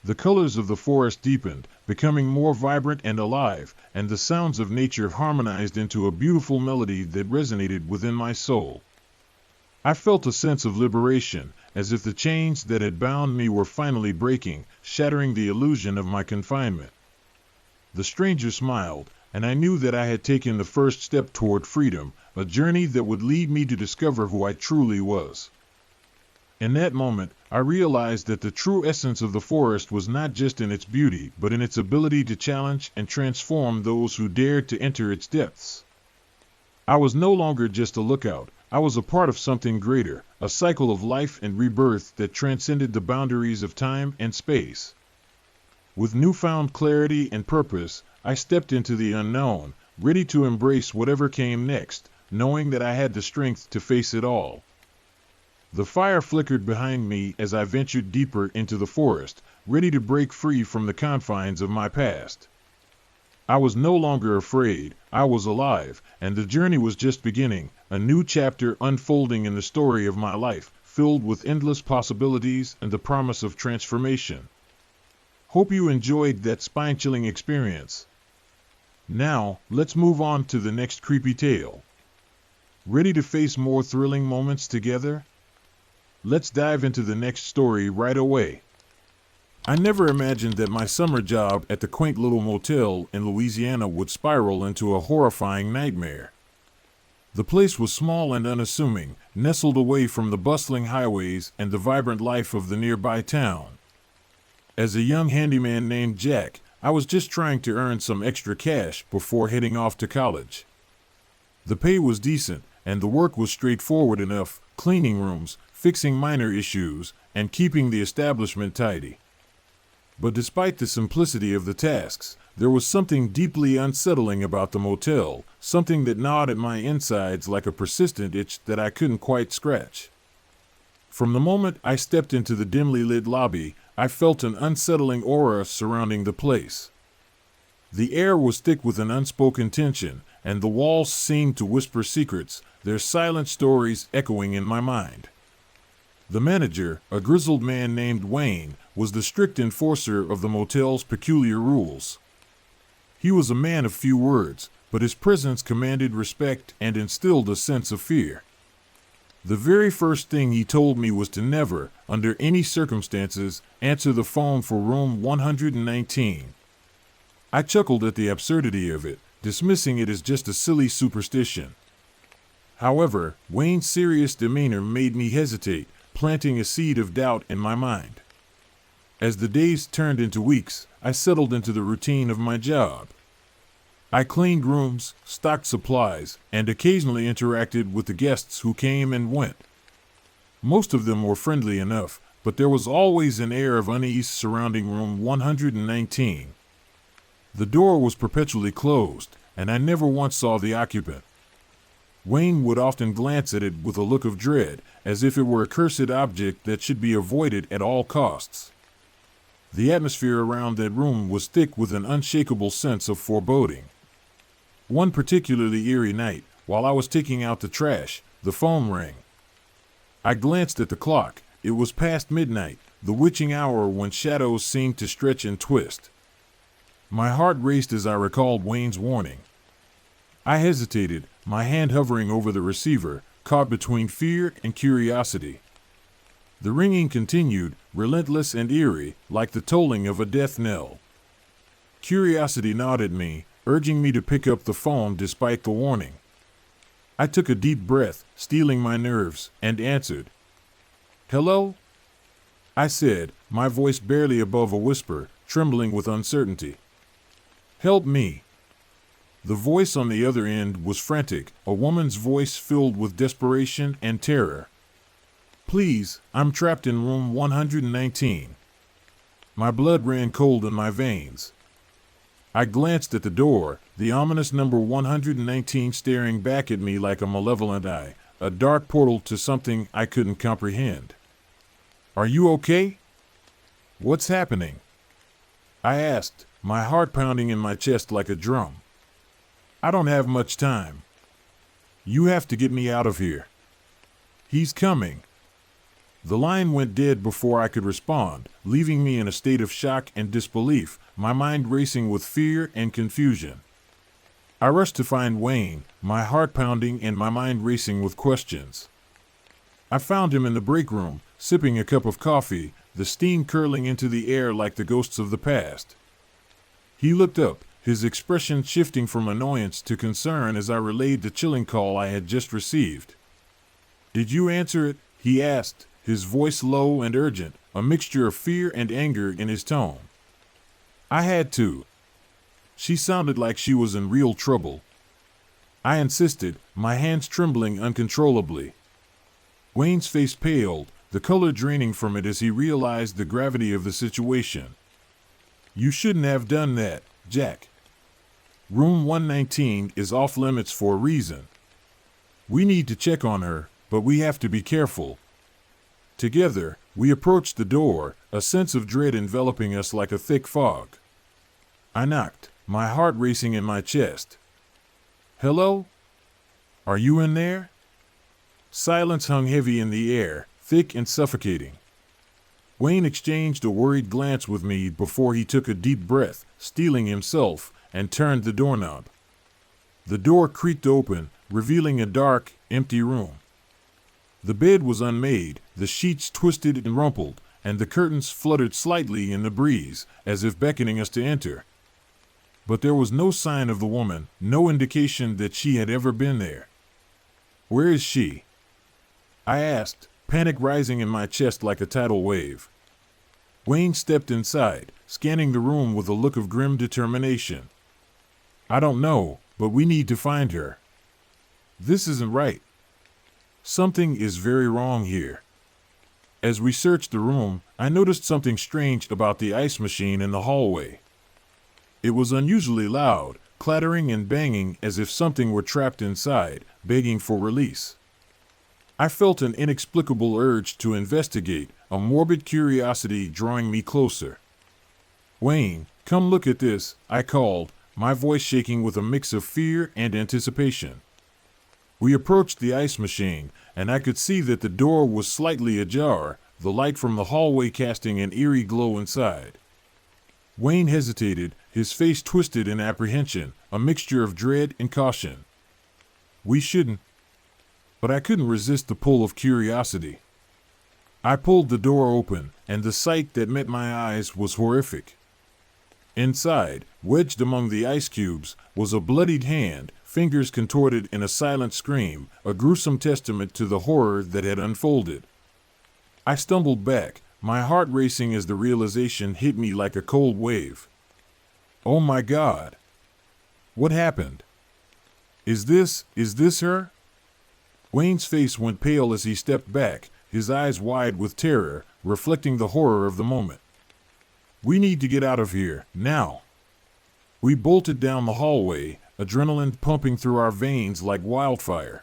The colors of the forest deepened, becoming more vibrant and alive, and the sounds of nature harmonized into a beautiful melody that resonated within my soul. I felt a sense of liberation, as if the chains that had bound me were finally breaking, shattering the illusion of my confinement. The stranger smiled, and I knew that I had taken the first step toward freedom, a journey that would lead me to discover who I truly was. In that moment, I realized that the true essence of the forest was not just in its beauty, but in its ability to challenge and transform those who dared to enter its depths. I was no longer just a lookout. I was a part of something greater, a cycle of life and rebirth that transcended the boundaries of time and space. With newfound clarity and purpose, I stepped into the unknown, ready to embrace whatever came next, knowing that I had the strength to face it all. The fire flickered behind me as I ventured deeper into the forest, ready to break free from the confines of my past. I was no longer afraid, I was alive, and the journey was just beginning, a new chapter unfolding in the story of my life, filled with endless possibilities and the promise of transformation. Hope you enjoyed that spine-chilling experience. Now, let's move on to the next creepy tale. Ready to face more thrilling moments together? Let's dive into the next story right away. I never imagined that my summer job at the quaint little motel in Louisiana would spiral into a horrifying nightmare. The place was small and unassuming, nestled away from the bustling highways and the vibrant life of the nearby town. As a young handyman named Jack, I was just trying to earn some extra cash before heading off to college. The pay was decent, and the work was straightforward enough: cleaning rooms, fixing minor issues, and keeping the establishment tidy. But despite the simplicity of the tasks, there was something deeply unsettling about the motel, something that gnawed at my insides like a persistent itch that I couldn't quite scratch. From the moment I stepped into the dimly lit lobby, I felt an unsettling aura surrounding the place. The air was thick with an unspoken tension, and the walls seemed to whisper secrets, their silent stories echoing in my mind. The manager, a grizzled man named Wayne, was the strict enforcer of the motel's peculiar rules. He was a man of few words, but his presence commanded respect and instilled a sense of fear. The very first thing he told me was to never, under any circumstances, answer the phone for room 119. I chuckled at the absurdity of it, dismissing it as just a silly superstition. However, Wayne's serious demeanor made me hesitate, planting a seed of doubt in my mind. As the days turned into weeks, I settled into the routine of my job. I cleaned rooms, stocked supplies, and occasionally interacted with the guests who came and went. Most of them were friendly enough, but there was always an air of unease surrounding room 119. The door was perpetually closed, and I never once saw the occupant. Wayne would often glance at it with a look of dread, as if it were a cursed object that should be avoided at all costs. The atmosphere around that room was thick with an unshakable sense of foreboding. One particularly eerie night, while I was taking out the trash, the phone rang. I glanced at the clock. It was past midnight, the witching hour when shadows seemed to stretch and twist. My heart raced as I recalled Wayne's warning. I hesitated, my hand hovering over the receiver, caught between fear and curiosity. The ringing continued, relentless and eerie, like the tolling of a death knell. Curiosity gnawed at me, urging me to pick up the phone despite the warning. I took a deep breath, steeling my nerves, and answered. "Hello?" I said, my voice barely above a whisper, trembling with uncertainty. "Help me." The voice on the other end was frantic, a woman's voice filled with desperation and terror. "Please, I'm trapped in room 119. My blood ran cold in my veins. I glanced at the door, the ominous number 119 staring back at me like a malevolent eye, a dark portal to something I couldn't comprehend. "Are you okay? What's happening?" I asked, my heart pounding in my chest like a drum. "I don't have much time. You have to get me out of here." "He's coming." The line went dead before I could respond, leaving me in a state of shock and disbelief, my mind racing with fear and confusion. I rushed to find Wayne, my heart pounding and my mind racing with questions. I found him in the break room, sipping a cup of coffee, the steam curling into the air like the ghosts of the past. He looked up, his expression shifting from annoyance to concern as I relayed the chilling call I had just received. "Did you answer it?" he asked, his voice low and urgent, a mixture of fear and anger in his tone. "I had to." She sounded like she was in real trouble. I insisted, my hands trembling uncontrollably. Wayne's face paled, the color draining from it as he realized the gravity of the situation. "You shouldn't have done that, Jack. Room 119 is off limits for a reason. We need to check on her, but we have to be careful." Together, we approached the door, a sense of dread enveloping us like a thick fog. I knocked, my heart racing in my chest. "Hello? Are you in there?" Silence hung heavy in the air, thick and suffocating. Wayne exchanged a worried glance with me before he took a deep breath, steeling himself, and turned the doorknob. The door creaked open, revealing a dark, empty room. The bed was unmade, the sheets twisted and rumpled, and the curtains fluttered slightly in the breeze, as if beckoning us to enter. But there was no sign of the woman, no indication that she had ever been there. "Where is she?" I asked, panic rising in my chest like a tidal wave. Wayne stepped inside, scanning the room with a look of grim determination. "I don't know, but we need to find her. This isn't right. Something is very wrong here." As we searched the room, I noticed something strange about the ice machine in the hallway. It was unusually loud, clattering and banging as if something were trapped inside, begging for release. I felt an inexplicable urge to investigate, a morbid curiosity drawing me closer. "Wayne, come look at this," I called, my voice shaking with a mix of fear and anticipation. We approached the ice machine, and I could see that the door was slightly ajar, the light from the hallway casting an eerie glow inside. Wayne hesitated, his face twisted in apprehension, a mixture of dread and caution. "We shouldn't." But I couldn't resist the pull of curiosity. I pulled the door open, and the sight that met my eyes was horrific. Inside, wedged among the ice cubes, was a bloodied hand, fingers contorted in a silent scream, a gruesome testament to the horror that had unfolded. I stumbled back, my heart racing as the realization hit me like a cold wave. "Oh my God! What happened? Is this her?" Wayne's face went pale as he stepped back, his eyes wide with terror, reflecting the horror of the moment. "We need to get out of here, now." We bolted down the hallway, adrenaline pumping through our veins like wildfire.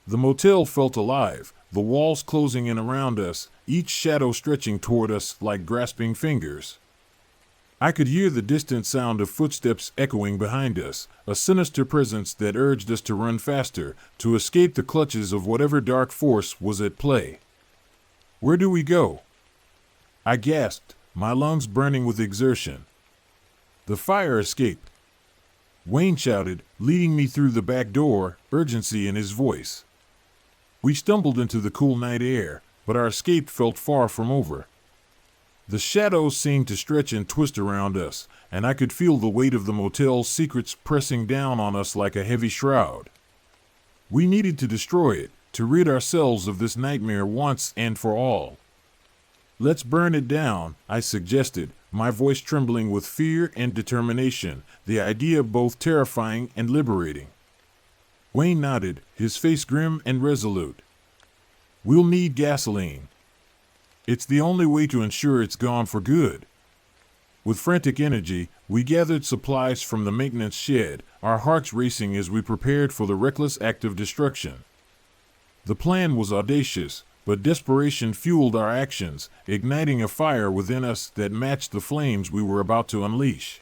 The motel felt alive, the walls closing in around us, each shadow stretching toward us like grasping fingers. I could hear the distant sound of footsteps echoing behind us, a sinister presence that urged us to run faster, to escape the clutches of whatever dark force was at play. "Where do we go?" I gasped, my lungs burning with exertion. "The fire escape," Wayne shouted, leading me through the back door, urgency in his voice. We stumbled into the cool night air, but our escape felt far from over. The shadows seemed to stretch and twist around us, and I could feel the weight of the motel's secrets pressing down on us like a heavy shroud. We needed to destroy it, to rid ourselves of this nightmare once and for all. "Let's burn it down," I suggested, my voice trembling with fear and determination, the idea both terrifying and liberating. Wayne nodded, his face grim and resolute. "We'll need gasoline. It's the only way to ensure it's gone for good." With frantic energy, we gathered supplies from the maintenance shed, our hearts racing as we prepared for the reckless act of destruction. The plan was audacious, but desperation fueled our actions, igniting a fire within us that matched the flames we were about to unleash.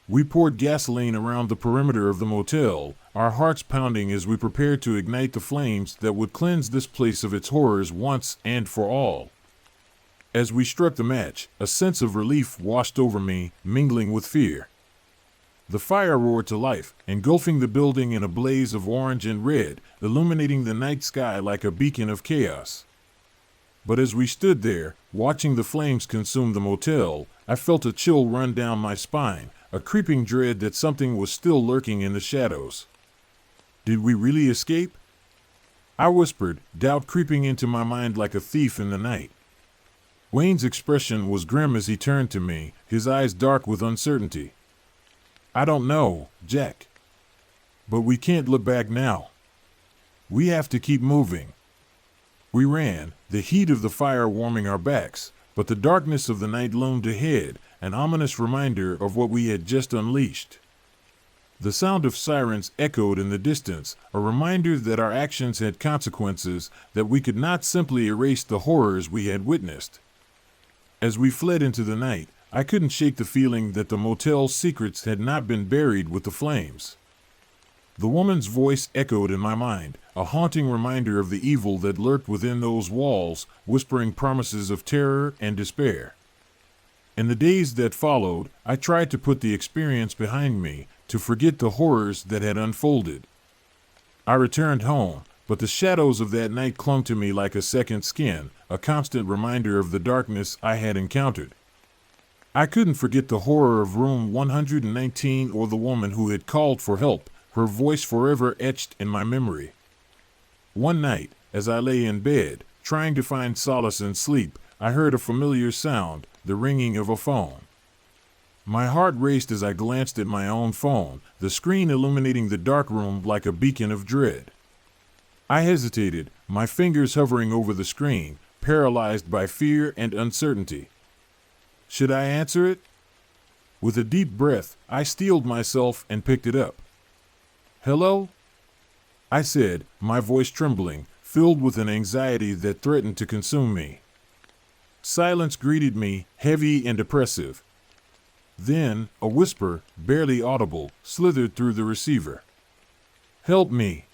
We poured gasoline around the perimeter of the motel, our hearts pounding as we prepared to ignite the flames that would cleanse this place of its horrors once and for all. As we struck the match, a sense of relief washed over me, mingling with fear. The fire roared to life, engulfing the building in a blaze of orange and red, illuminating the night sky like a beacon of chaos. But as we stood there, watching the flames consume the motel, I felt a chill run down my spine, a creeping dread that something was still lurking in the shadows. Did we really escape? I whispered, doubt creeping into my mind like a thief in the night. Wayne's expression was grim as he turned to me, his eyes dark with uncertainty. "I don't know, Jack. But we can't look back now. We have to keep moving." We ran, the heat of the fire warming our backs, but the darkness of the night loomed ahead, an ominous reminder of what we had just unleashed. The sound of sirens echoed in the distance, a reminder that our actions had consequences, that we could not simply erase the horrors we had witnessed. As we fled into the night, I couldn't shake the feeling that the motel's secrets had not been buried with the flames. The woman's voice echoed in my mind, a haunting reminder of the evil that lurked within those walls, whispering promises of terror and despair. In the days that followed, I tried to put the experience behind me, to forget the horrors that had unfolded. I returned home, but the shadows of that night clung to me like a second skin, a constant reminder of the darkness I had encountered. I couldn't forget the horror of room 119 or the woman who had called for help, her voice forever etched in my memory. One night, as I lay in bed, trying to find solace in sleep, I heard a familiar sound, the ringing of a phone. My heart raced as I glanced at my own phone, the screen illuminating the dark room like a beacon of dread. I hesitated, my fingers hovering over the screen, paralyzed by fear and uncertainty. Should I answer it? With a deep breath, I steeled myself and picked it up. "Hello?" I said, my voice trembling, filled with an anxiety that threatened to consume me. Silence greeted me, heavy and oppressive. Then, a whisper, barely audible, slithered through the receiver. "Help me."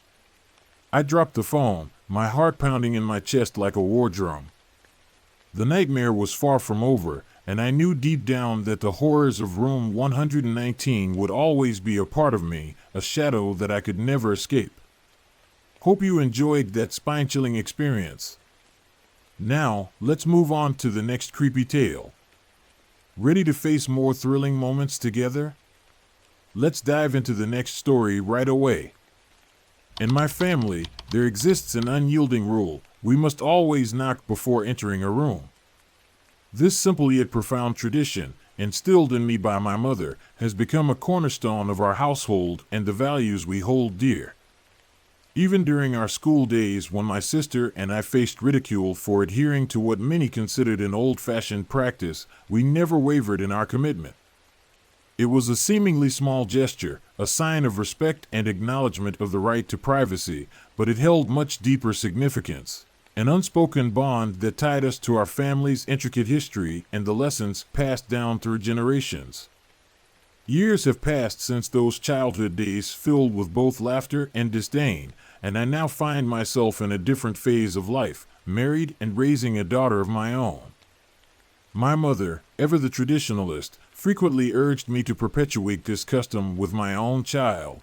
I dropped the phone, my heart pounding in my chest like a war drum. The nightmare was far from over, and I knew deep down that the horrors of room 119 would always be a part of me, a shadow that I could never escape. Hope you enjoyed that spine-chilling experience. Now, let's move on to the next creepy tale. Ready to face more thrilling moments together? Let's dive into the next story right away. In my family, there exists an unyielding rule: we must always knock before entering a room. This simple yet profound tradition, instilled in me by my mother, has become a cornerstone of our household and the values we hold dear. Even during our school days, when my sister and I faced ridicule for adhering to what many considered an old-fashioned practice, we never wavered in our commitment. It was a seemingly small gesture, a sign of respect and acknowledgement of the right to privacy, but it held much deeper significance. An unspoken bond that tied us to our family's intricate history and the lessons passed down through generations. Years have passed since those childhood days filled with both laughter and disdain, and I now find myself in a different phase of life, married and raising a daughter of my own. My mother, ever the traditionalist, frequently urged me to perpetuate this custom with my own child.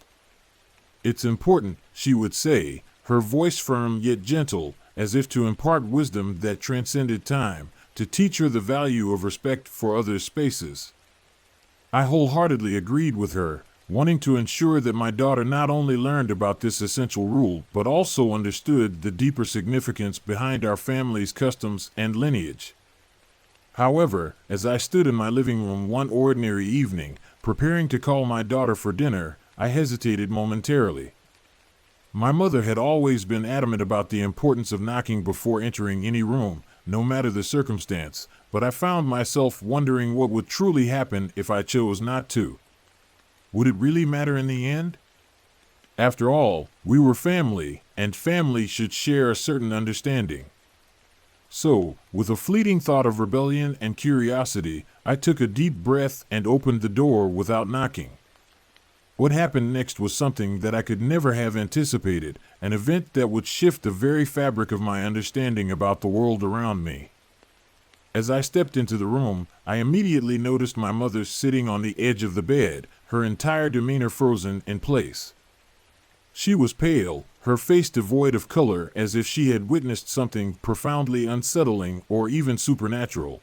"It's important," she would say, her voice firm yet gentle, as if to impart wisdom that transcended time, to teach her the value of respect for others' spaces. I wholeheartedly agreed with her, wanting to ensure that my daughter not only learned about this essential rule, but also understood the deeper significance behind our family's customs and lineage. However, as I stood in my living room one ordinary evening, preparing to call my daughter for dinner, I hesitated momentarily. My mother had always been adamant about the importance of knocking before entering any room, no matter the circumstance, but I found myself wondering what would truly happen if I chose not to. Would it really matter in the end? After all, we were family, and family should share a certain understanding. So, with a fleeting thought of rebellion and curiosity, I took a deep breath and opened the door without knocking. What happened next was something that I could never have anticipated, an event that would shift the very fabric of my understanding about the world around me. As I stepped into the room, I immediately noticed my mother sitting on the edge of the bed, her entire demeanor frozen in place. She was pale, her face devoid of color, as if she had witnessed something profoundly unsettling or even supernatural.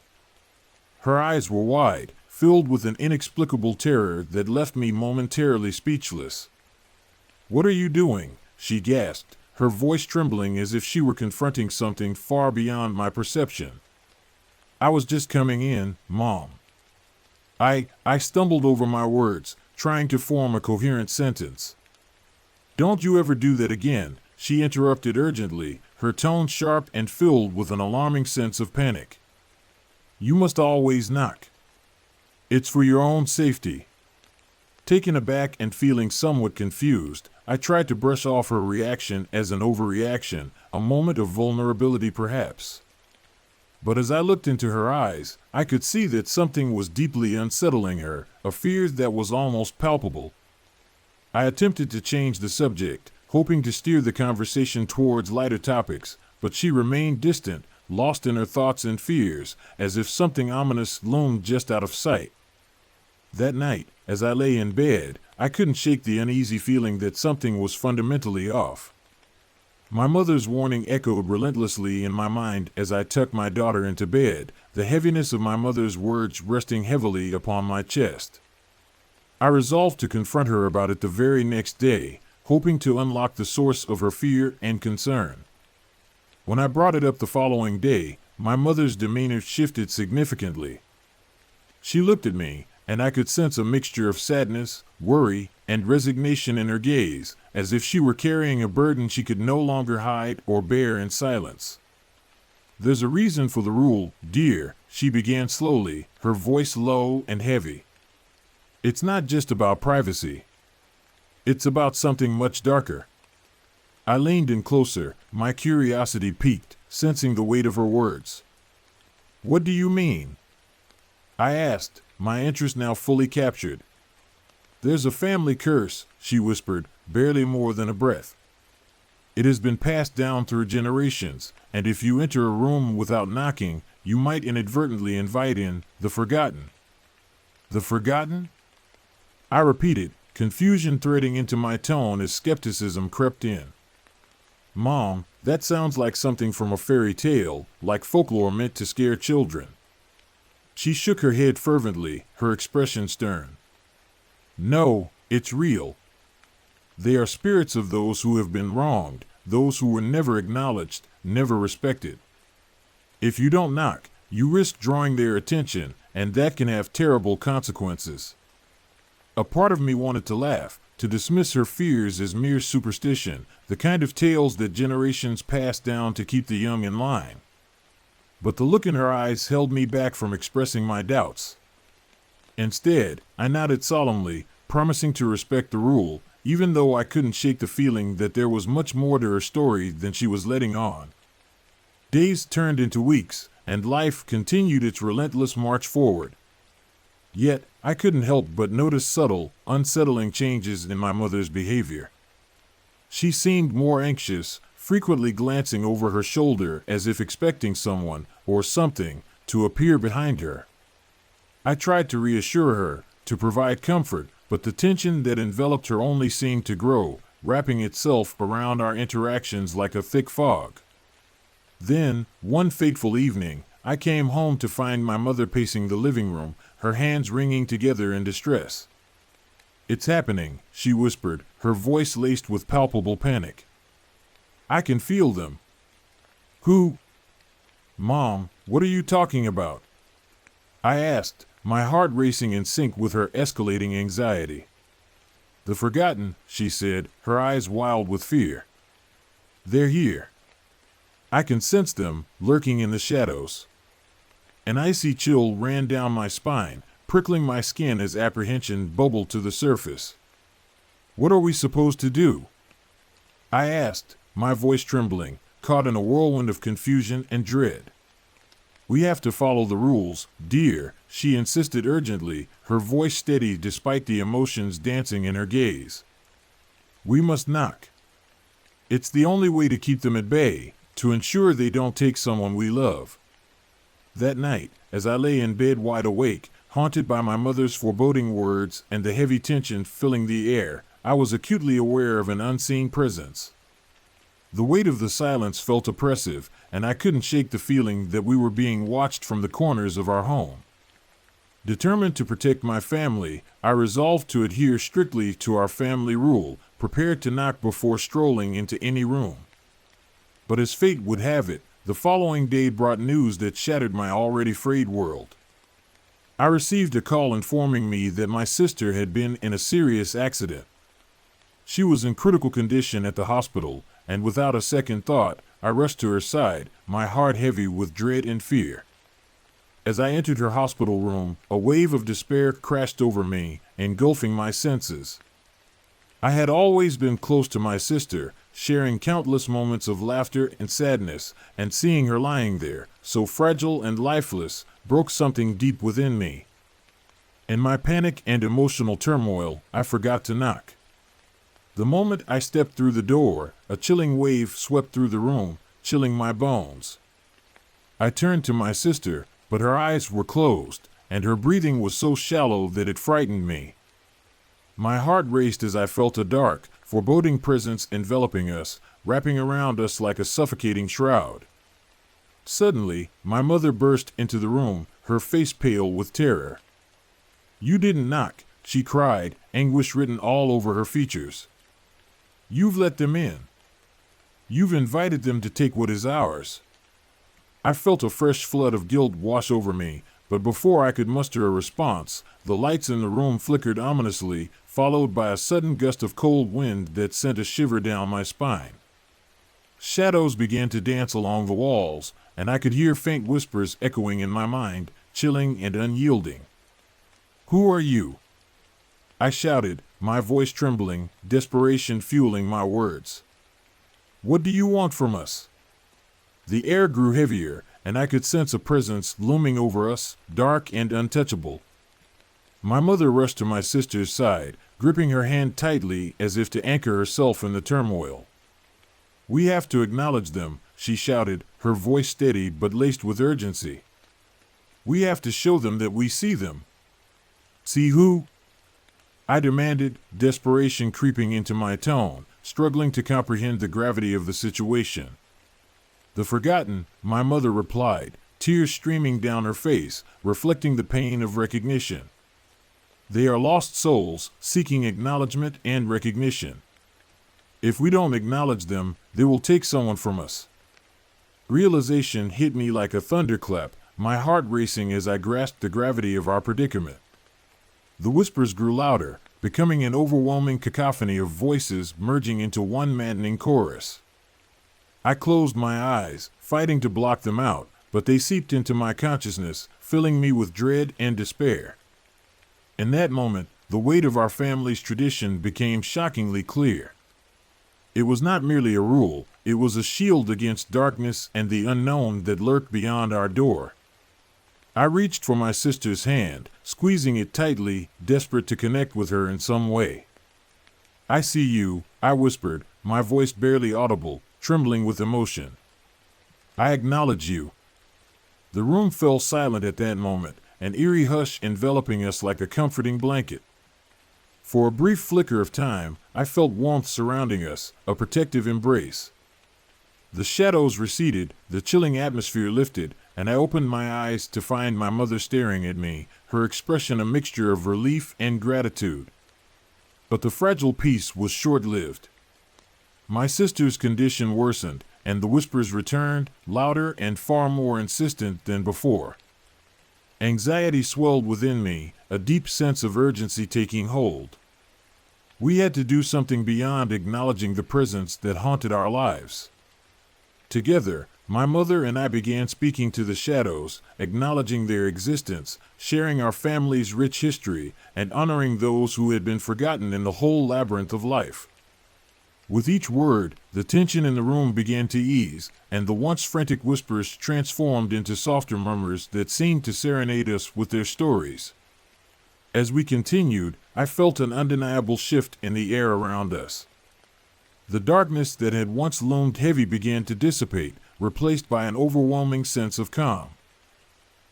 Her eyes were wide, filled with an inexplicable terror that left me momentarily speechless. "What are you doing?" she gasped, her voice trembling as if she were confronting something far beyond my perception. "I was just coming in, Mom." I stumbled over my words, trying to form a coherent sentence. "Don't you ever do that again," she interrupted urgently, her tone sharp and filled with an alarming sense of panic. "You must always knock. It's for your own safety." Taken aback and feeling somewhat confused, I tried to brush off her reaction as an overreaction, a moment of vulnerability perhaps. But as I looked into her eyes, I could see that something was deeply unsettling her, a fear that was almost palpable. I attempted to change the subject, hoping to steer the conversation towards lighter topics, but she remained distant, lost in her thoughts and fears, as if something ominous loomed just out of sight. That night, as I lay in bed, I couldn't shake the uneasy feeling that something was fundamentally off. My mother's warning echoed relentlessly in my mind as I tucked my daughter into bed, the heaviness of my mother's words resting heavily upon my chest. I resolved to confront her about it the very next day, hoping to unlock the source of her fear and concern. When I brought it up the following day, my mother's demeanor shifted significantly. She looked at me, and I could sense a mixture of sadness, worry, and resignation in her gaze, as if she were carrying a burden she could no longer hide or bear in silence. "There's a reason for the rule, dear," she began slowly, her voice low and heavy. "It's not just about privacy. It's about something much darker." I leaned in closer, my curiosity piqued, sensing the weight of her words. "What do you mean?" I asked, my interest now fully captured. "There's a family curse," she whispered, barely more than a breath. "It has been passed down through generations, and if you enter a room without knocking, you might inadvertently invite in the forgotten." "The forgotten?" I repeated, confusion threading into my tone as skepticism crept in. "Mom, that sounds like something from a fairy tale, like folklore meant to scare children." She shook her head fervently, her expression stern. "No, it's real. They are spirits of those who have been wronged, those who were never acknowledged, never respected. If you don't knock, you risk drawing their attention, and that can have terrible consequences." A part of me wanted to laugh, to dismiss her fears as mere superstition, the kind of tales that generations pass down to keep the young in line. But the look in her eyes held me back from expressing my doubts. Instead, I nodded solemnly, promising to respect the rule, even though I couldn't shake the feeling that there was much more to her story than she was letting on. Days turned into weeks, and life continued its relentless march forward. Yet, I couldn't help but notice subtle, unsettling changes in my mother's behavior. She seemed more anxious, frequently glancing over her shoulder as if expecting someone, or something, to appear behind her. I tried to reassure her, to provide comfort, but the tension that enveloped her only seemed to grow, wrapping itself around our interactions like a thick fog. Then, one fateful evening, I came home to find my mother pacing the living room, her hands wringing together in distress. "It's happening," she whispered, her voice laced with palpable panic. "I can feel them." "Who?" "Mom, what are you talking about?" I asked, my heart racing in sync with her escalating anxiety. "The forgotten," she said, her eyes wild with fear. "They're here. I can sense them, lurking in the shadows." An icy chill ran down my spine, prickling my skin as apprehension bubbled to the surface. "What are we supposed to do?" I asked, my voice trembling, caught in a whirlwind of confusion and dread. "We have to follow the rules, dear," she insisted urgently, her voice steady despite the emotions dancing in her gaze. "We must knock. It's the only way to keep them at bay, to ensure they don't take someone we love." That night, as I lay in bed wide awake, haunted by my mother's foreboding words and the heavy tension filling the air, I was acutely aware of an unseen presence. The weight of the silence felt oppressive, and I couldn't shake the feeling that we were being watched from the corners of our home. Determined to protect my family, I resolved to adhere strictly to our family rule, prepared to knock before strolling into any room. But as fate would have it, the following day brought news that shattered my already frayed world. I received a call informing me that my sister had been in a serious accident. She was in critical condition at the hospital, and without a second thought, I rushed to her side, my heart heavy with dread and fear. As I entered her hospital room, a wave of despair crashed over me, engulfing my senses. I had always been close to my sister, sharing countless moments of laughter and sadness, and seeing her lying there, so fragile and lifeless, broke something deep within me. In my panic and emotional turmoil, I forgot to knock. The moment I stepped through the door, a chilling wave swept through the room, chilling my bones. I turned to my sister, but her eyes were closed, and her breathing was so shallow that it frightened me. My heart raced as I felt a dark, foreboding presence enveloping us, wrapping around us like a suffocating shroud. Suddenly, my mother burst into the room, her face pale with terror. "You didn't knock," she cried, anguish written all over her features. "You've let them in. You've invited them to take what is ours." I felt a fresh flood of guilt wash over me, but before I could muster a response, the lights in the room flickered ominously, followed by a sudden gust of cold wind that sent a shiver down my spine. Shadows began to dance along the walls, and I could hear faint whispers echoing in my mind, chilling and unyielding. "Who are you?" I shouted, my voice trembling, desperation fueling my words. "What do you want from us?" The air grew heavier, and I could sense a presence looming over us, dark and untouchable. My mother rushed to my sister's side, gripping her hand tightly as if to anchor herself in the turmoil. "We have to acknowledge them," she shouted, her voice steady but laced with urgency. "We have to show them that we see them." "See who?" I demanded, desperation creeping into my tone, struggling to comprehend the gravity of the situation. "The forgotten," my mother replied, tears streaming down her face, reflecting the pain of recognition. "They are lost souls, seeking acknowledgement and recognition. If we don't acknowledge them, they will take someone from us." Realization hit me like a thunderclap, my heart racing as I grasped the gravity of our predicament. The whispers grew louder, becoming an overwhelming cacophony of voices merging into one maddening chorus. I closed my eyes, fighting to block them out, but they seeped into my consciousness, filling me with dread and despair. In that moment, the weight of our family's tradition became shockingly clear. It was not merely a rule, it was a shield against darkness and the unknown that lurked beyond our door. I reached for my sister's hand, squeezing it tightly, desperate to connect with her in some way. "I see you," I whispered, my voice barely audible, trembling with emotion. "I acknowledge you." The room fell silent at that moment, an eerie hush enveloping us like a comforting blanket. For a brief flicker of time, I felt warmth surrounding us, a protective embrace. The shadows receded, the chilling atmosphere lifted, and I opened my eyes to find my mother staring at me, her expression a mixture of relief and gratitude. But the fragile peace was short-lived. My sister's condition worsened, and the whispers returned, louder and far more insistent than before. Anxiety swelled within me, a deep sense of urgency taking hold. We had to do something beyond acknowledging the presence that haunted our lives. Together, my mother and I began speaking to the shadows, acknowledging their existence, sharing our family's rich history, and honoring those who had been forgotten in the whole labyrinth of life. With each word, the tension in the room began to ease, and the once frantic whispers transformed into softer murmurs that seemed to serenade us with their stories. As we continued, I felt an undeniable shift in the air around us. The darkness that had once loomed heavy began to dissipate, replaced by an overwhelming sense of calm.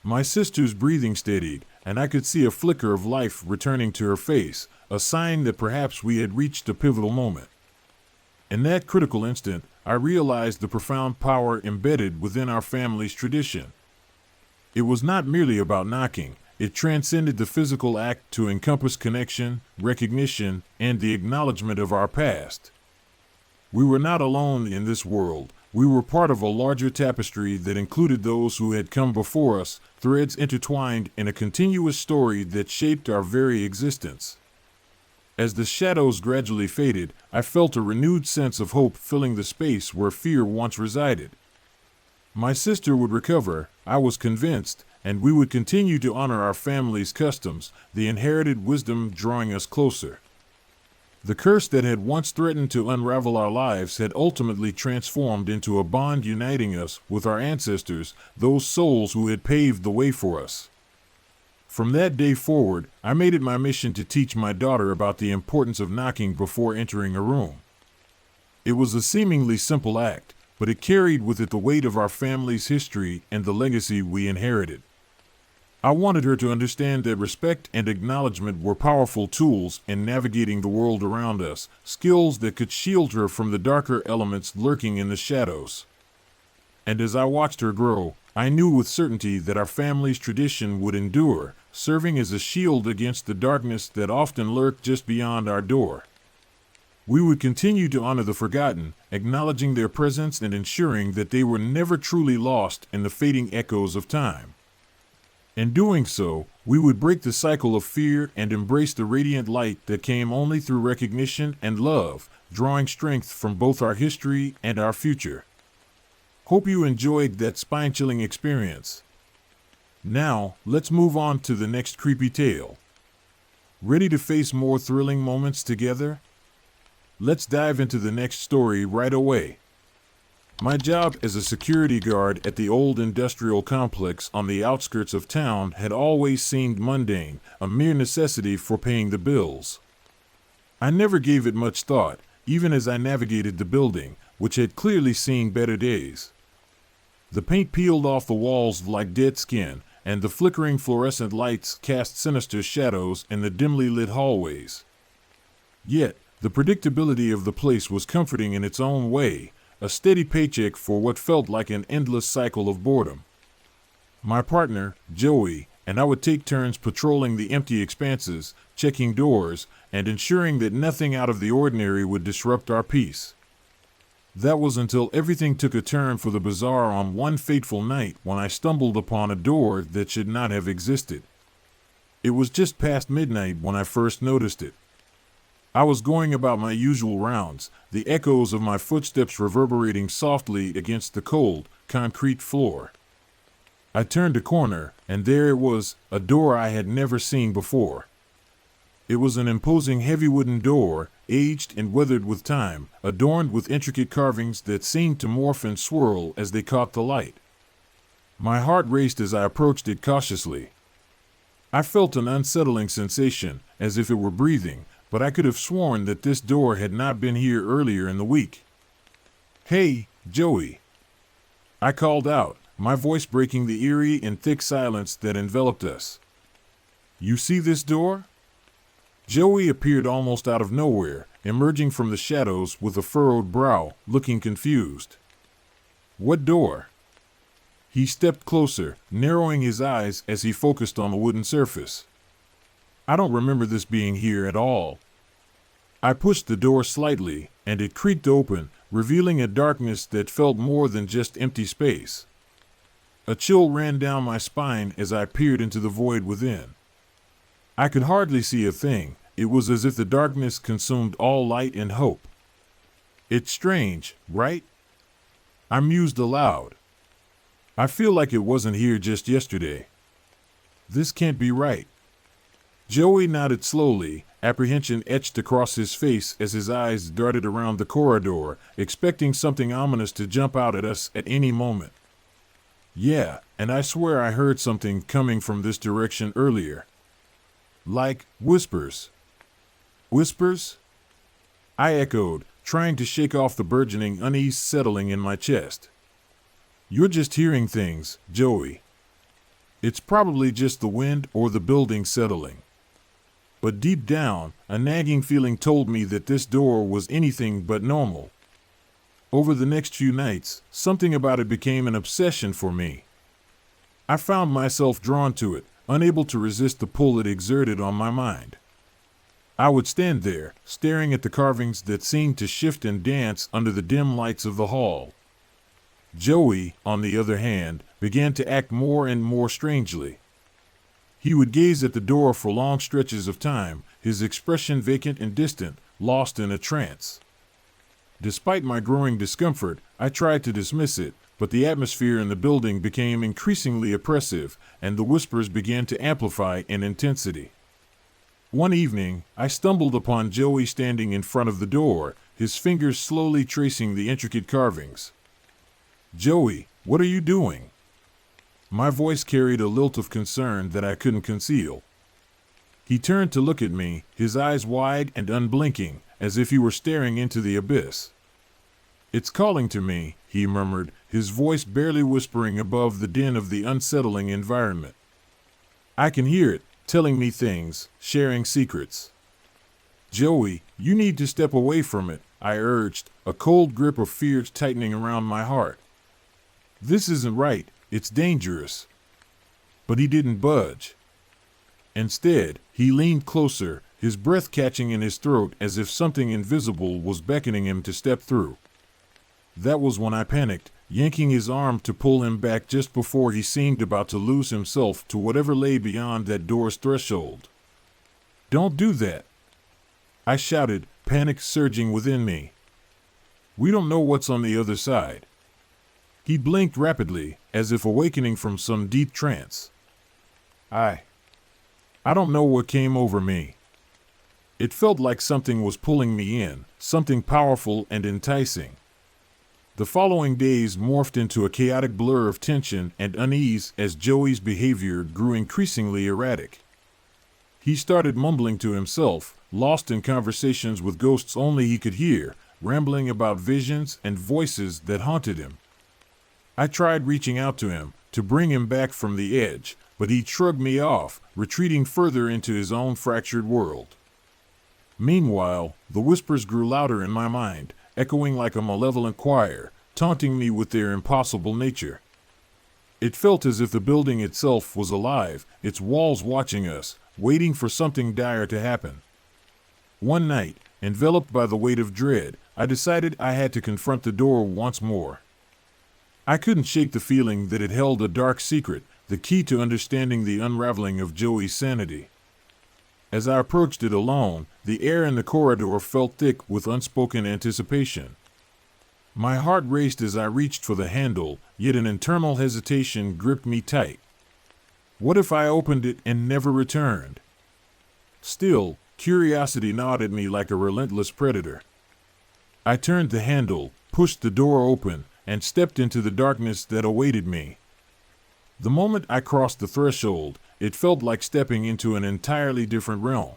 My sister's breathing steadied, and I could see a flicker of life returning to her face, a sign that perhaps we had reached a pivotal moment. In that critical instant, I realized the profound power embedded within our family's tradition. It was not merely about knocking, it transcended the physical act to encompass connection, recognition, and the acknowledgement of our past. We were not alone in this world. We were part of a larger tapestry that included those who had come before us, threads intertwined in a continuous story that shaped our very existence. As the shadows gradually faded, I felt a renewed sense of hope filling the space where fear once resided. My sister would recover, I was convinced, and we would continue to honor our family's customs, the inherited wisdom drawing us closer. The curse that had once threatened to unravel our lives had ultimately transformed into a bond uniting us with our ancestors, those souls who had paved the way for us. From that day forward, I made it my mission to teach my daughter about the importance of knocking before entering a room. It was a seemingly simple act, but it carried with it the weight of our family's history and the legacy we inherited. I wanted her to understand that respect and acknowledgement were powerful tools in navigating the world around us, skills that could shield her from the darker elements lurking in the shadows. And as I watched her grow, I knew with certainty that our family's tradition would endure, serving as a shield against the darkness that often lurked just beyond our door. We would continue to honor the forgotten, acknowledging their presence and ensuring that they were never truly lost in the fading echoes of time. In doing so, we would break the cycle of fear and embrace the radiant light that came only through recognition and love, drawing strength from both our history and our future. Hope you enjoyed that spine-chilling experience. Now, let's move on to the next creepy tale. Ready to face more thrilling moments together? Let's dive into the next story right away. My job as a security guard at the old industrial complex on the outskirts of town had always seemed mundane, a mere necessity for paying the bills. I never gave it much thought, even as I navigated the building, which had clearly seen better days. The paint peeled off the walls like dead skin, and the flickering fluorescent lights cast sinister shadows in the dimly lit hallways. Yet, the predictability of the place was comforting in its own way, a steady paycheck for what felt like an endless cycle of boredom. My partner, Joey, and I would take turns patrolling the empty expanses, checking doors, and ensuring that nothing out of the ordinary would disrupt our peace. That was until everything took a turn for the bizarre on one fateful night when I stumbled upon a door that should not have existed. It was just past midnight when I first noticed it. I was going about my usual rounds, the echoes of my footsteps reverberating softly against the cold, concrete floor. I turned a corner, and there it was, a door I had never seen before. It was an imposing heavy wooden door, aged and weathered with time, adorned with intricate carvings that seemed to morph and swirl as they caught the light. My heart raced as I approached it cautiously. I felt an unsettling sensation, as if it were breathing, but I could have sworn that this door had not been here earlier in the week. "Hey, Joey," I called out, my voice breaking the eerie and thick silence that enveloped us. "You see this door?" Joey appeared almost out of nowhere, emerging from the shadows with a furrowed brow, looking confused. "What door?" He stepped closer, narrowing his eyes as he focused on the wooden surface. "I don't remember this being here at all." I pushed the door slightly, and it creaked open, revealing a darkness that felt more than just empty space. A chill ran down my spine as I peered into the void within. I could hardly see a thing. It was as if the darkness consumed all light and hope. "It's strange, right?" I mused aloud. "I feel like it wasn't here just yesterday. This can't be right." Joey nodded slowly, apprehension etched across his face as his eyes darted around the corridor, expecting something ominous to jump out at us at any moment. "Yeah, and I swear I heard something coming from this direction earlier. Like whispers." "Whispers?" I echoed, trying to shake off the burgeoning unease settling in my chest. "You're just hearing things, Joey. It's probably just the wind or the building settling." But deep down, a nagging feeling told me that this door was anything but normal. Over the next few nights, something about it became an obsession for me. I found myself drawn to it, unable to resist the pull it exerted on my mind. I would stand there, staring at the carvings that seemed to shift and dance under the dim lights of the hall. Joey, on the other hand, began to act more and more strangely. He would gaze at the door for long stretches of time, his expression vacant and distant, lost in a trance. Despite my growing discomfort, I tried to dismiss it, but the atmosphere in the building became increasingly oppressive, and the whispers began to amplify in intensity. One evening, I stumbled upon Joey standing in front of the door, his fingers slowly tracing the intricate carvings. "Joey, what are you doing?" My voice carried a lilt of concern that I couldn't conceal. He turned to look at me, his eyes wide and unblinking, as if he were staring into the abyss. "It's calling to me," he murmured, his voice barely whispering above the din of the unsettling environment. "I can hear it, telling me things, sharing secrets." "Joey, you need to step away from it," I urged, a cold grip of fear tightening around my heart. "This isn't right. It's dangerous." But he didn't budge. Instead, he leaned closer, his breath catching in his throat as if something invisible was beckoning him to step through. That was when I panicked, yanking his arm to pull him back just before he seemed about to lose himself to whatever lay beyond that door's threshold. "Don't do that," I shouted, panic surging within me. "We don't know what's on the other side." He blinked rapidly, as if awakening from some deep trance. I don't know what came over me. It felt like something was pulling me in, something powerful and enticing. The following days morphed into a chaotic blur of tension and unease as Joey's behavior grew increasingly erratic. He started mumbling to himself, lost in conversations with ghosts only he could hear, rambling about visions and voices that haunted him. I tried reaching out to him, to bring him back from the edge, but he shrugged me off, retreating further into his own fractured world. Meanwhile, the whispers grew louder in my mind, echoing like a malevolent choir, taunting me with their impossible nature. It felt as if the building itself was alive, its walls watching us, waiting for something dire to happen. One night, enveloped by the weight of dread, I decided I had to confront the door once more. I couldn't shake the feeling that it held a dark secret, the key to understanding the unraveling of Joey's sanity. As I approached it alone, the air in the corridor felt thick with unspoken anticipation. My heart raced as I reached for the handle, yet an internal hesitation gripped me tight. What if I opened it and never returned? Still, Curiosity gnawed at me like a relentless predator. I turned the handle, pushed the door open, and stepped into the darkness that awaited me. The moment I crossed the threshold, it felt like stepping into an entirely different realm.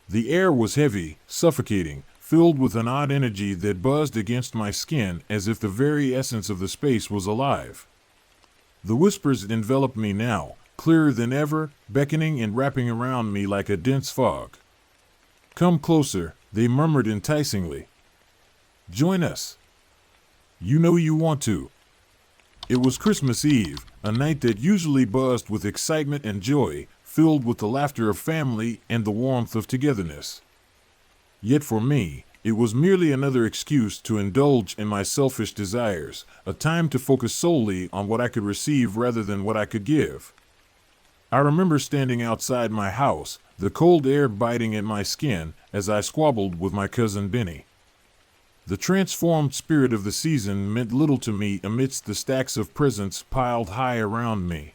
The air was heavy, suffocating, filled with an odd energy that buzzed against my skin as if the very essence of the space was alive. The whispers enveloped me now, clearer than ever, beckoning and wrapping around me like a dense fog. "Come closer," they murmured enticingly. "Join us. You know you want to." It was Christmas Eve, a night that usually buzzed with excitement and joy, filled with the laughter of family and the warmth of togetherness. Yet for me, it was merely another excuse to indulge in my selfish desires, a time to focus solely on what I could receive rather than what I could give. I remember standing outside my house, the cold air biting at my skin as I squabbled with my cousin Benny. The transformed spirit of the season meant little to me amidst the stacks of presents piled high around me.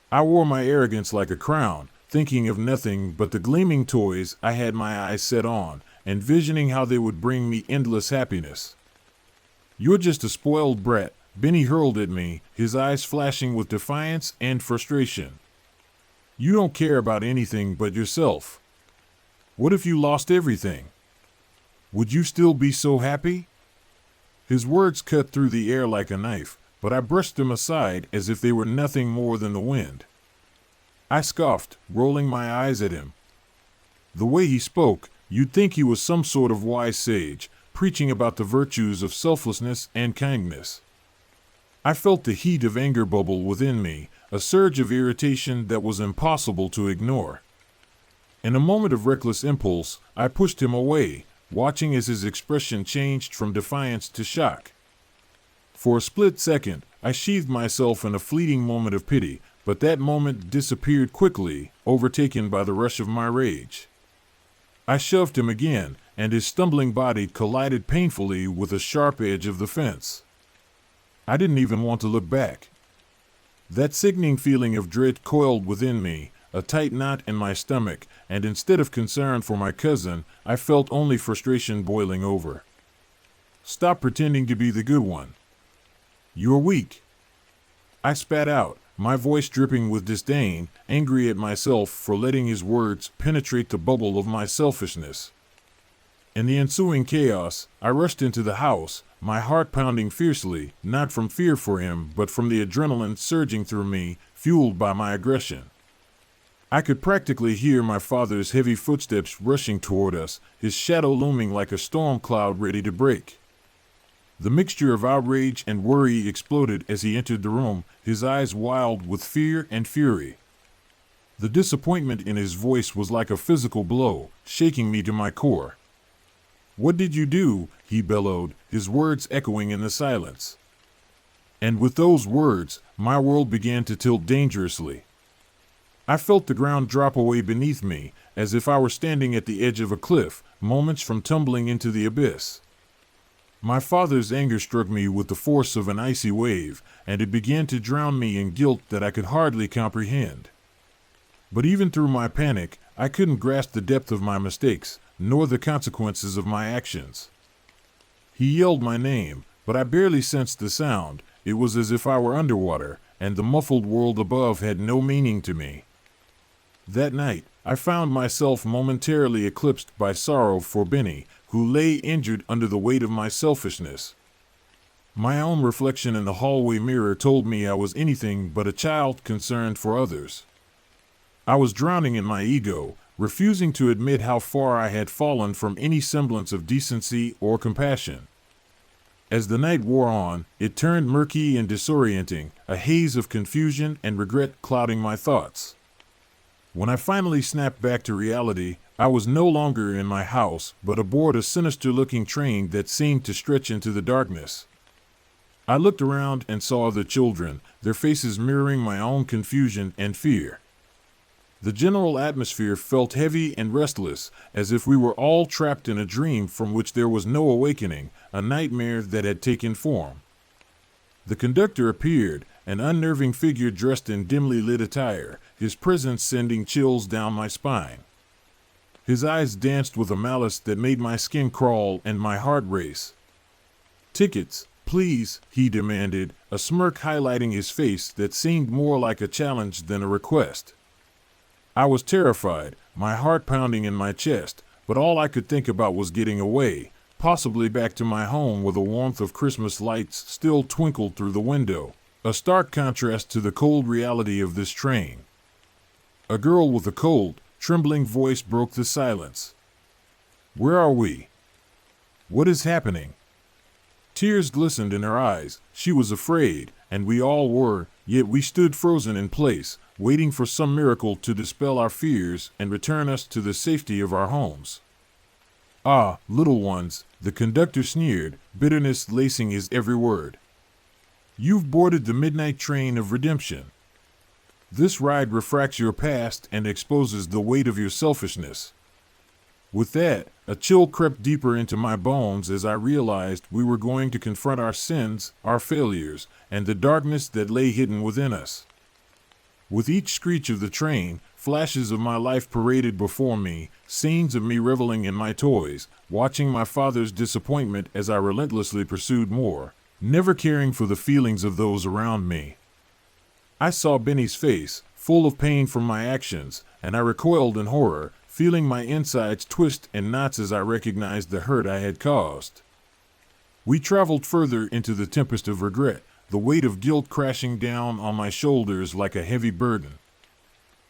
I wore my arrogance like a crown, thinking of nothing but the gleaming toys I had my eyes set on, envisioning how they would bring me endless happiness. "You're just a spoiled brat," Benny hurled at me, his eyes flashing with defiance and frustration. "You don't care about anything but yourself. What if you lost everything? Would you still be so happy?" His words cut through the air like a knife, but I brushed them aside as if they were nothing more than the wind. I scoffed, rolling my eyes at him. The way he spoke, you'd think he was some sort of wise sage, preaching about the virtues of selflessness and kindness. I felt the heat of anger bubble within me, a surge of irritation that was impossible to ignore. In a moment of reckless impulse, I pushed him away, watching as his expression changed from defiance to shock. For a split second, I sheathed myself in a fleeting moment of pity, but that moment disappeared quickly, overtaken by the rush of my rage. I shoved him again, and his stumbling body collided painfully with the sharp edge of the fence. I didn't even want to look back. That sickening feeling of dread coiled within me, a tight knot in my stomach, and instead of concern for my cousin, I felt only frustration boiling over. "Stop pretending to be the good one. You're weak." I spat out, my voice dripping with disdain, angry at myself for letting his words penetrate the bubble of my selfishness. In the ensuing chaos, I rushed into the house, my heart pounding fiercely, not from fear for him, but from the adrenaline surging through me, fueled by my aggression. I could practically hear my father's heavy footsteps rushing toward us, his shadow looming like a storm cloud ready to break. The mixture of outrage and worry exploded as he entered the room, his eyes wild with fear and fury. The disappointment in his voice was like a physical blow, shaking me to my core. "What did you do?" he bellowed, his words echoing in the silence. And with those words, my world began to tilt dangerously. I felt the ground drop away beneath me, as if I were standing at the edge of a cliff, moments from tumbling into the abyss. My father's anger struck me with the force of an icy wave, and it began to drown me in guilt that I could hardly comprehend. But even through my panic, I couldn't grasp the depth of my mistakes, nor the consequences of my actions. He yelled my name, but I barely sensed the sound. It was as if I were underwater, and the muffled world above had no meaning to me. That night, I found myself momentarily eclipsed by sorrow for Benny, who lay injured under the weight of my selfishness. My own reflection in the hallway mirror told me I was anything but a child concerned for others. I was drowning in my ego, refusing to admit how far I had fallen from any semblance of decency or compassion. As the night wore on, it turned murky and disorienting, a haze of confusion and regret clouding my thoughts. When I finally snapped back to reality, I was no longer in my house, but aboard a sinister-looking train that seemed to stretch into the darkness. I looked around and saw the children, their faces mirroring my own confusion and fear. The general atmosphere felt heavy and restless, as if we were all trapped in a dream from which there was no awakening, a nightmare that had taken form. The conductor appeared, an unnerving figure dressed in dimly lit attire, his presence sending chills down my spine. His eyes danced with a malice that made my skin crawl and my heart race. "Tickets, please," he demanded, a smirk highlighting his face that seemed more like a challenge than a request. I was terrified, my heart pounding in my chest, but all I could think about was getting away, possibly back to my home where the warmth of Christmas lights still twinkled through the window, a stark contrast to the cold reality of this train. A girl with a cold, trembling voice broke the silence. "Where are we? What is happening?" Tears glistened in her eyes. She was afraid, and we all were, yet we stood frozen in place, waiting for some miracle to dispel our fears and return us to the safety of our homes. "Ah, little ones," the conductor sneered, bitterness lacing his every word. "You've boarded the midnight train of redemption. This ride refracts your past and exposes the weight of your selfishness." With that, a chill crept deeper into my bones as I realized we were going to confront our sins, our failures, and the darkness that lay hidden within us. With each screech of the train, flashes of my life paraded before me, scenes of me reveling in my toys, watching my father's disappointment as I relentlessly pursued more, never caring for the feelings of those around me. I saw Benny's face, full of pain from my actions, and I recoiled in horror, feeling my insides twist in knots as I recognized the hurt I had caused. We traveled further into the tempest of regret, the weight of guilt crashing down on my shoulders like a heavy burden.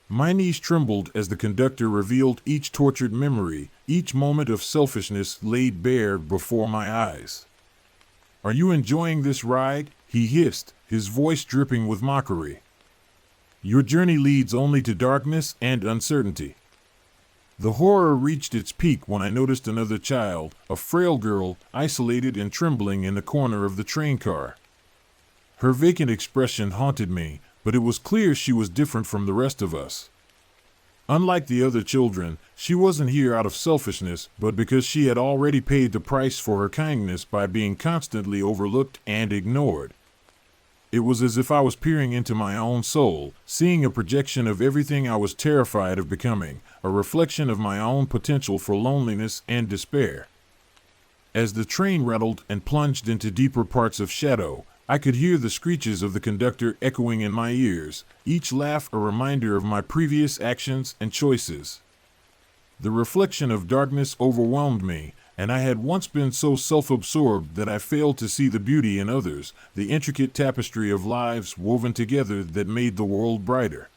My knees trembled as the conductor revealed each tortured memory, each moment of selfishness laid bare before my eyes. "Are you enjoying this ride?" he hissed, his voice dripping with mockery. "Your journey leads only to darkness and uncertainty." The horror reached its peak when I noticed another child, a frail girl, isolated and trembling in the corner of the train car. Her vacant expression haunted me, but it was clear she was different from the rest of us. Unlike the other children, she wasn't here out of selfishness, but because she had already paid the price for her kindness by being constantly overlooked and ignored. It was as if I was peering into my own soul, seeing a projection of everything I was terrified of becoming, a reflection of my own potential for loneliness and despair. As the train rattled and plunged into deeper parts of shadow, I could hear the screeches of the conductor echoing in my ears, each laugh a reminder of my previous actions and choices. The reflection of darkness overwhelmed me, and I had once been so self-absorbed that I failed to see the beauty in others, the intricate tapestry of lives woven together that made the world brighter.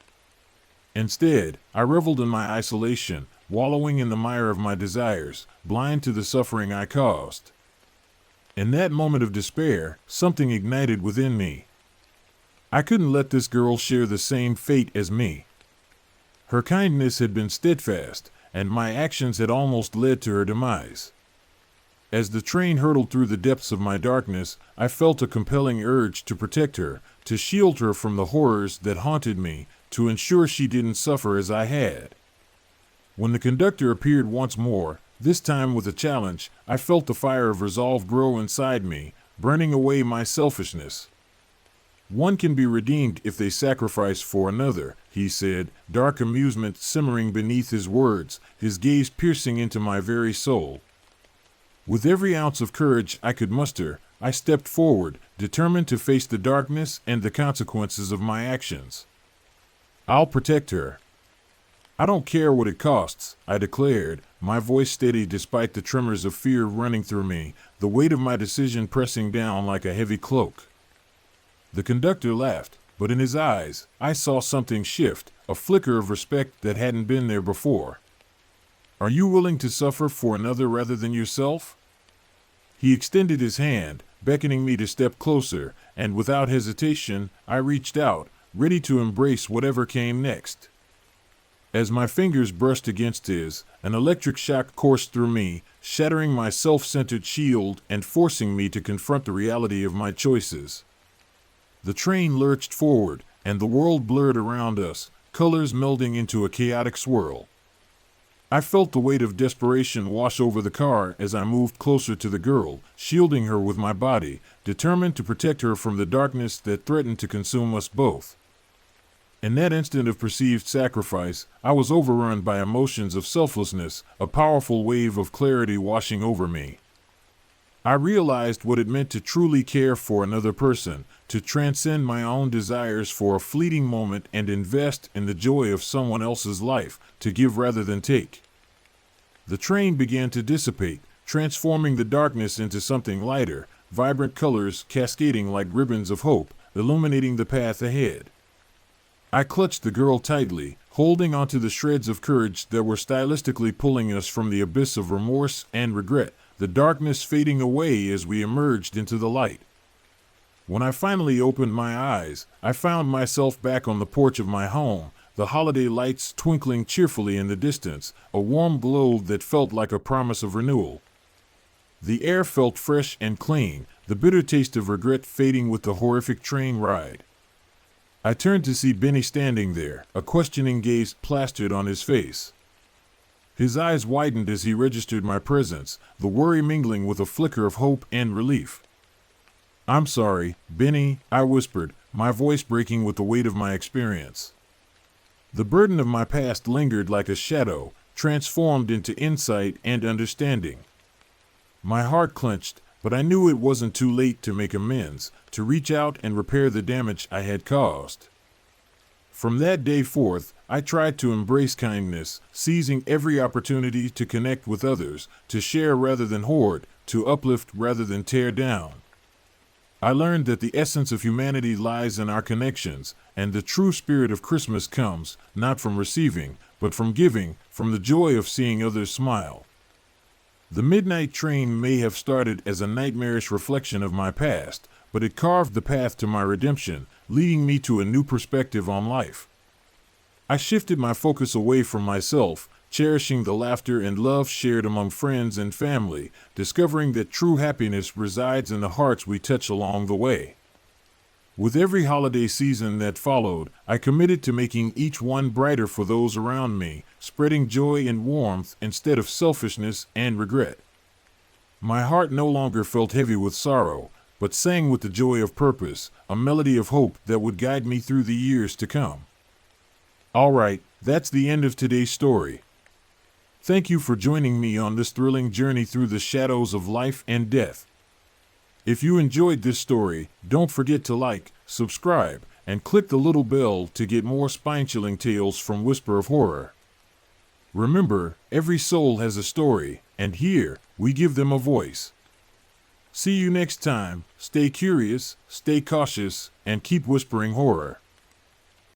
Instead, I reveled in my isolation, wallowing in the mire of my desires, blind to the suffering I caused. In that moment of despair, something ignited within me. I couldn't let this girl share the same fate as me. Her kindness had been steadfast, and my actions had almost led to her demise. As the train hurtled through the depths of my darkness, I felt a compelling urge to protect her, to shield her from the horrors that haunted me, to ensure she didn't suffer as I had. When the conductor appeared once more, this time with a challenge, I felt the fire of resolve grow inside me, burning away my selfishness. "One can be redeemed if they sacrifice for another," he said, dark amusement simmering beneath his words, his gaze piercing into my very soul. With every ounce of courage I could muster, I stepped forward, determined to face the darkness and the consequences of my actions. "I'll protect her. I don't care what it costs," I declared, my voice steady despite the tremors of fear running through me, the weight of my decision pressing down like a heavy cloak. The conductor laughed, but in his eyes, I saw something shift, a flicker of respect that hadn't been there before. "Are you willing to suffer for another rather than yourself?" He extended his hand, beckoning me to step closer, and without hesitation, I reached out, ready to embrace whatever came next. As my fingers brushed against his, an electric shock coursed through me, shattering my self-centered shield and forcing me to confront the reality of my choices. The train lurched forward, and the world blurred around us, colors melding into a chaotic swirl. I felt the weight of desperation wash over the car as I moved closer to the girl, shielding her with my body, determined to protect her from the darkness that threatened to consume us both. In that instant of perceived sacrifice, I was overrun by emotions of selflessness, a powerful wave of clarity washing over me. I realized what it meant to truly care for another person, to transcend my own desires for a fleeting moment and invest in the joy of someone else's life, to give rather than take. The train began to dissipate, transforming the darkness into something lighter, vibrant colors cascading like ribbons of hope, illuminating the path ahead. I clutched the girl tightly, holding onto the shreds of courage that were stylistically pulling us from the abyss of remorse and regret, the darkness fading away as we emerged into the light. When I finally opened my eyes, I found myself back on the porch of my home, the holiday lights twinkling cheerfully in the distance, a warm glow that felt like a promise of renewal. The air felt fresh and clean, the bitter taste of regret fading with the horrific train ride. I turned to see Benny standing there, a questioning gaze plastered on his face. His eyes widened as he registered my presence, the worry mingling with a flicker of hope and relief. "I'm sorry, Benny," I whispered, my voice breaking with the weight of my experience. The burden of my past lingered like a shadow, transformed into insight and understanding. My heart clenched, but I knew it wasn't too late to make amends, to reach out and repair the damage I had caused. From that day forth, I tried to embrace kindness, seizing every opportunity to connect with others, to share rather than hoard, to uplift rather than tear down. I learned that the essence of humanity lies in our connections, and the true spirit of Christmas comes, not from receiving, but from giving, from the joy of seeing others smile. The midnight train may have started as a nightmarish reflection of my past, but it carved the path to my redemption, leading me to a new perspective on life. I shifted my focus away from myself, cherishing the laughter and love shared among friends and family, discovering that true happiness resides in the hearts we touch along the way. With every holiday season that followed, I committed to making each one brighter for those around me, spreading joy and warmth instead of selfishness and regret. My heart no longer felt heavy with sorrow, but sang with the joy of purpose, a melody of hope that would guide me through the years to come. All right, that's the end of today's story. Thank you for joining me on this thrilling journey through the shadows of life and death. If you enjoyed this story, don't forget to like, subscribe, and click the little bell to get more spine-chilling tales from Whisper of Horror. Remember, every soul has a story, and here, we give them a voice. See you next time. Stay curious, stay cautious, and keep whispering horror.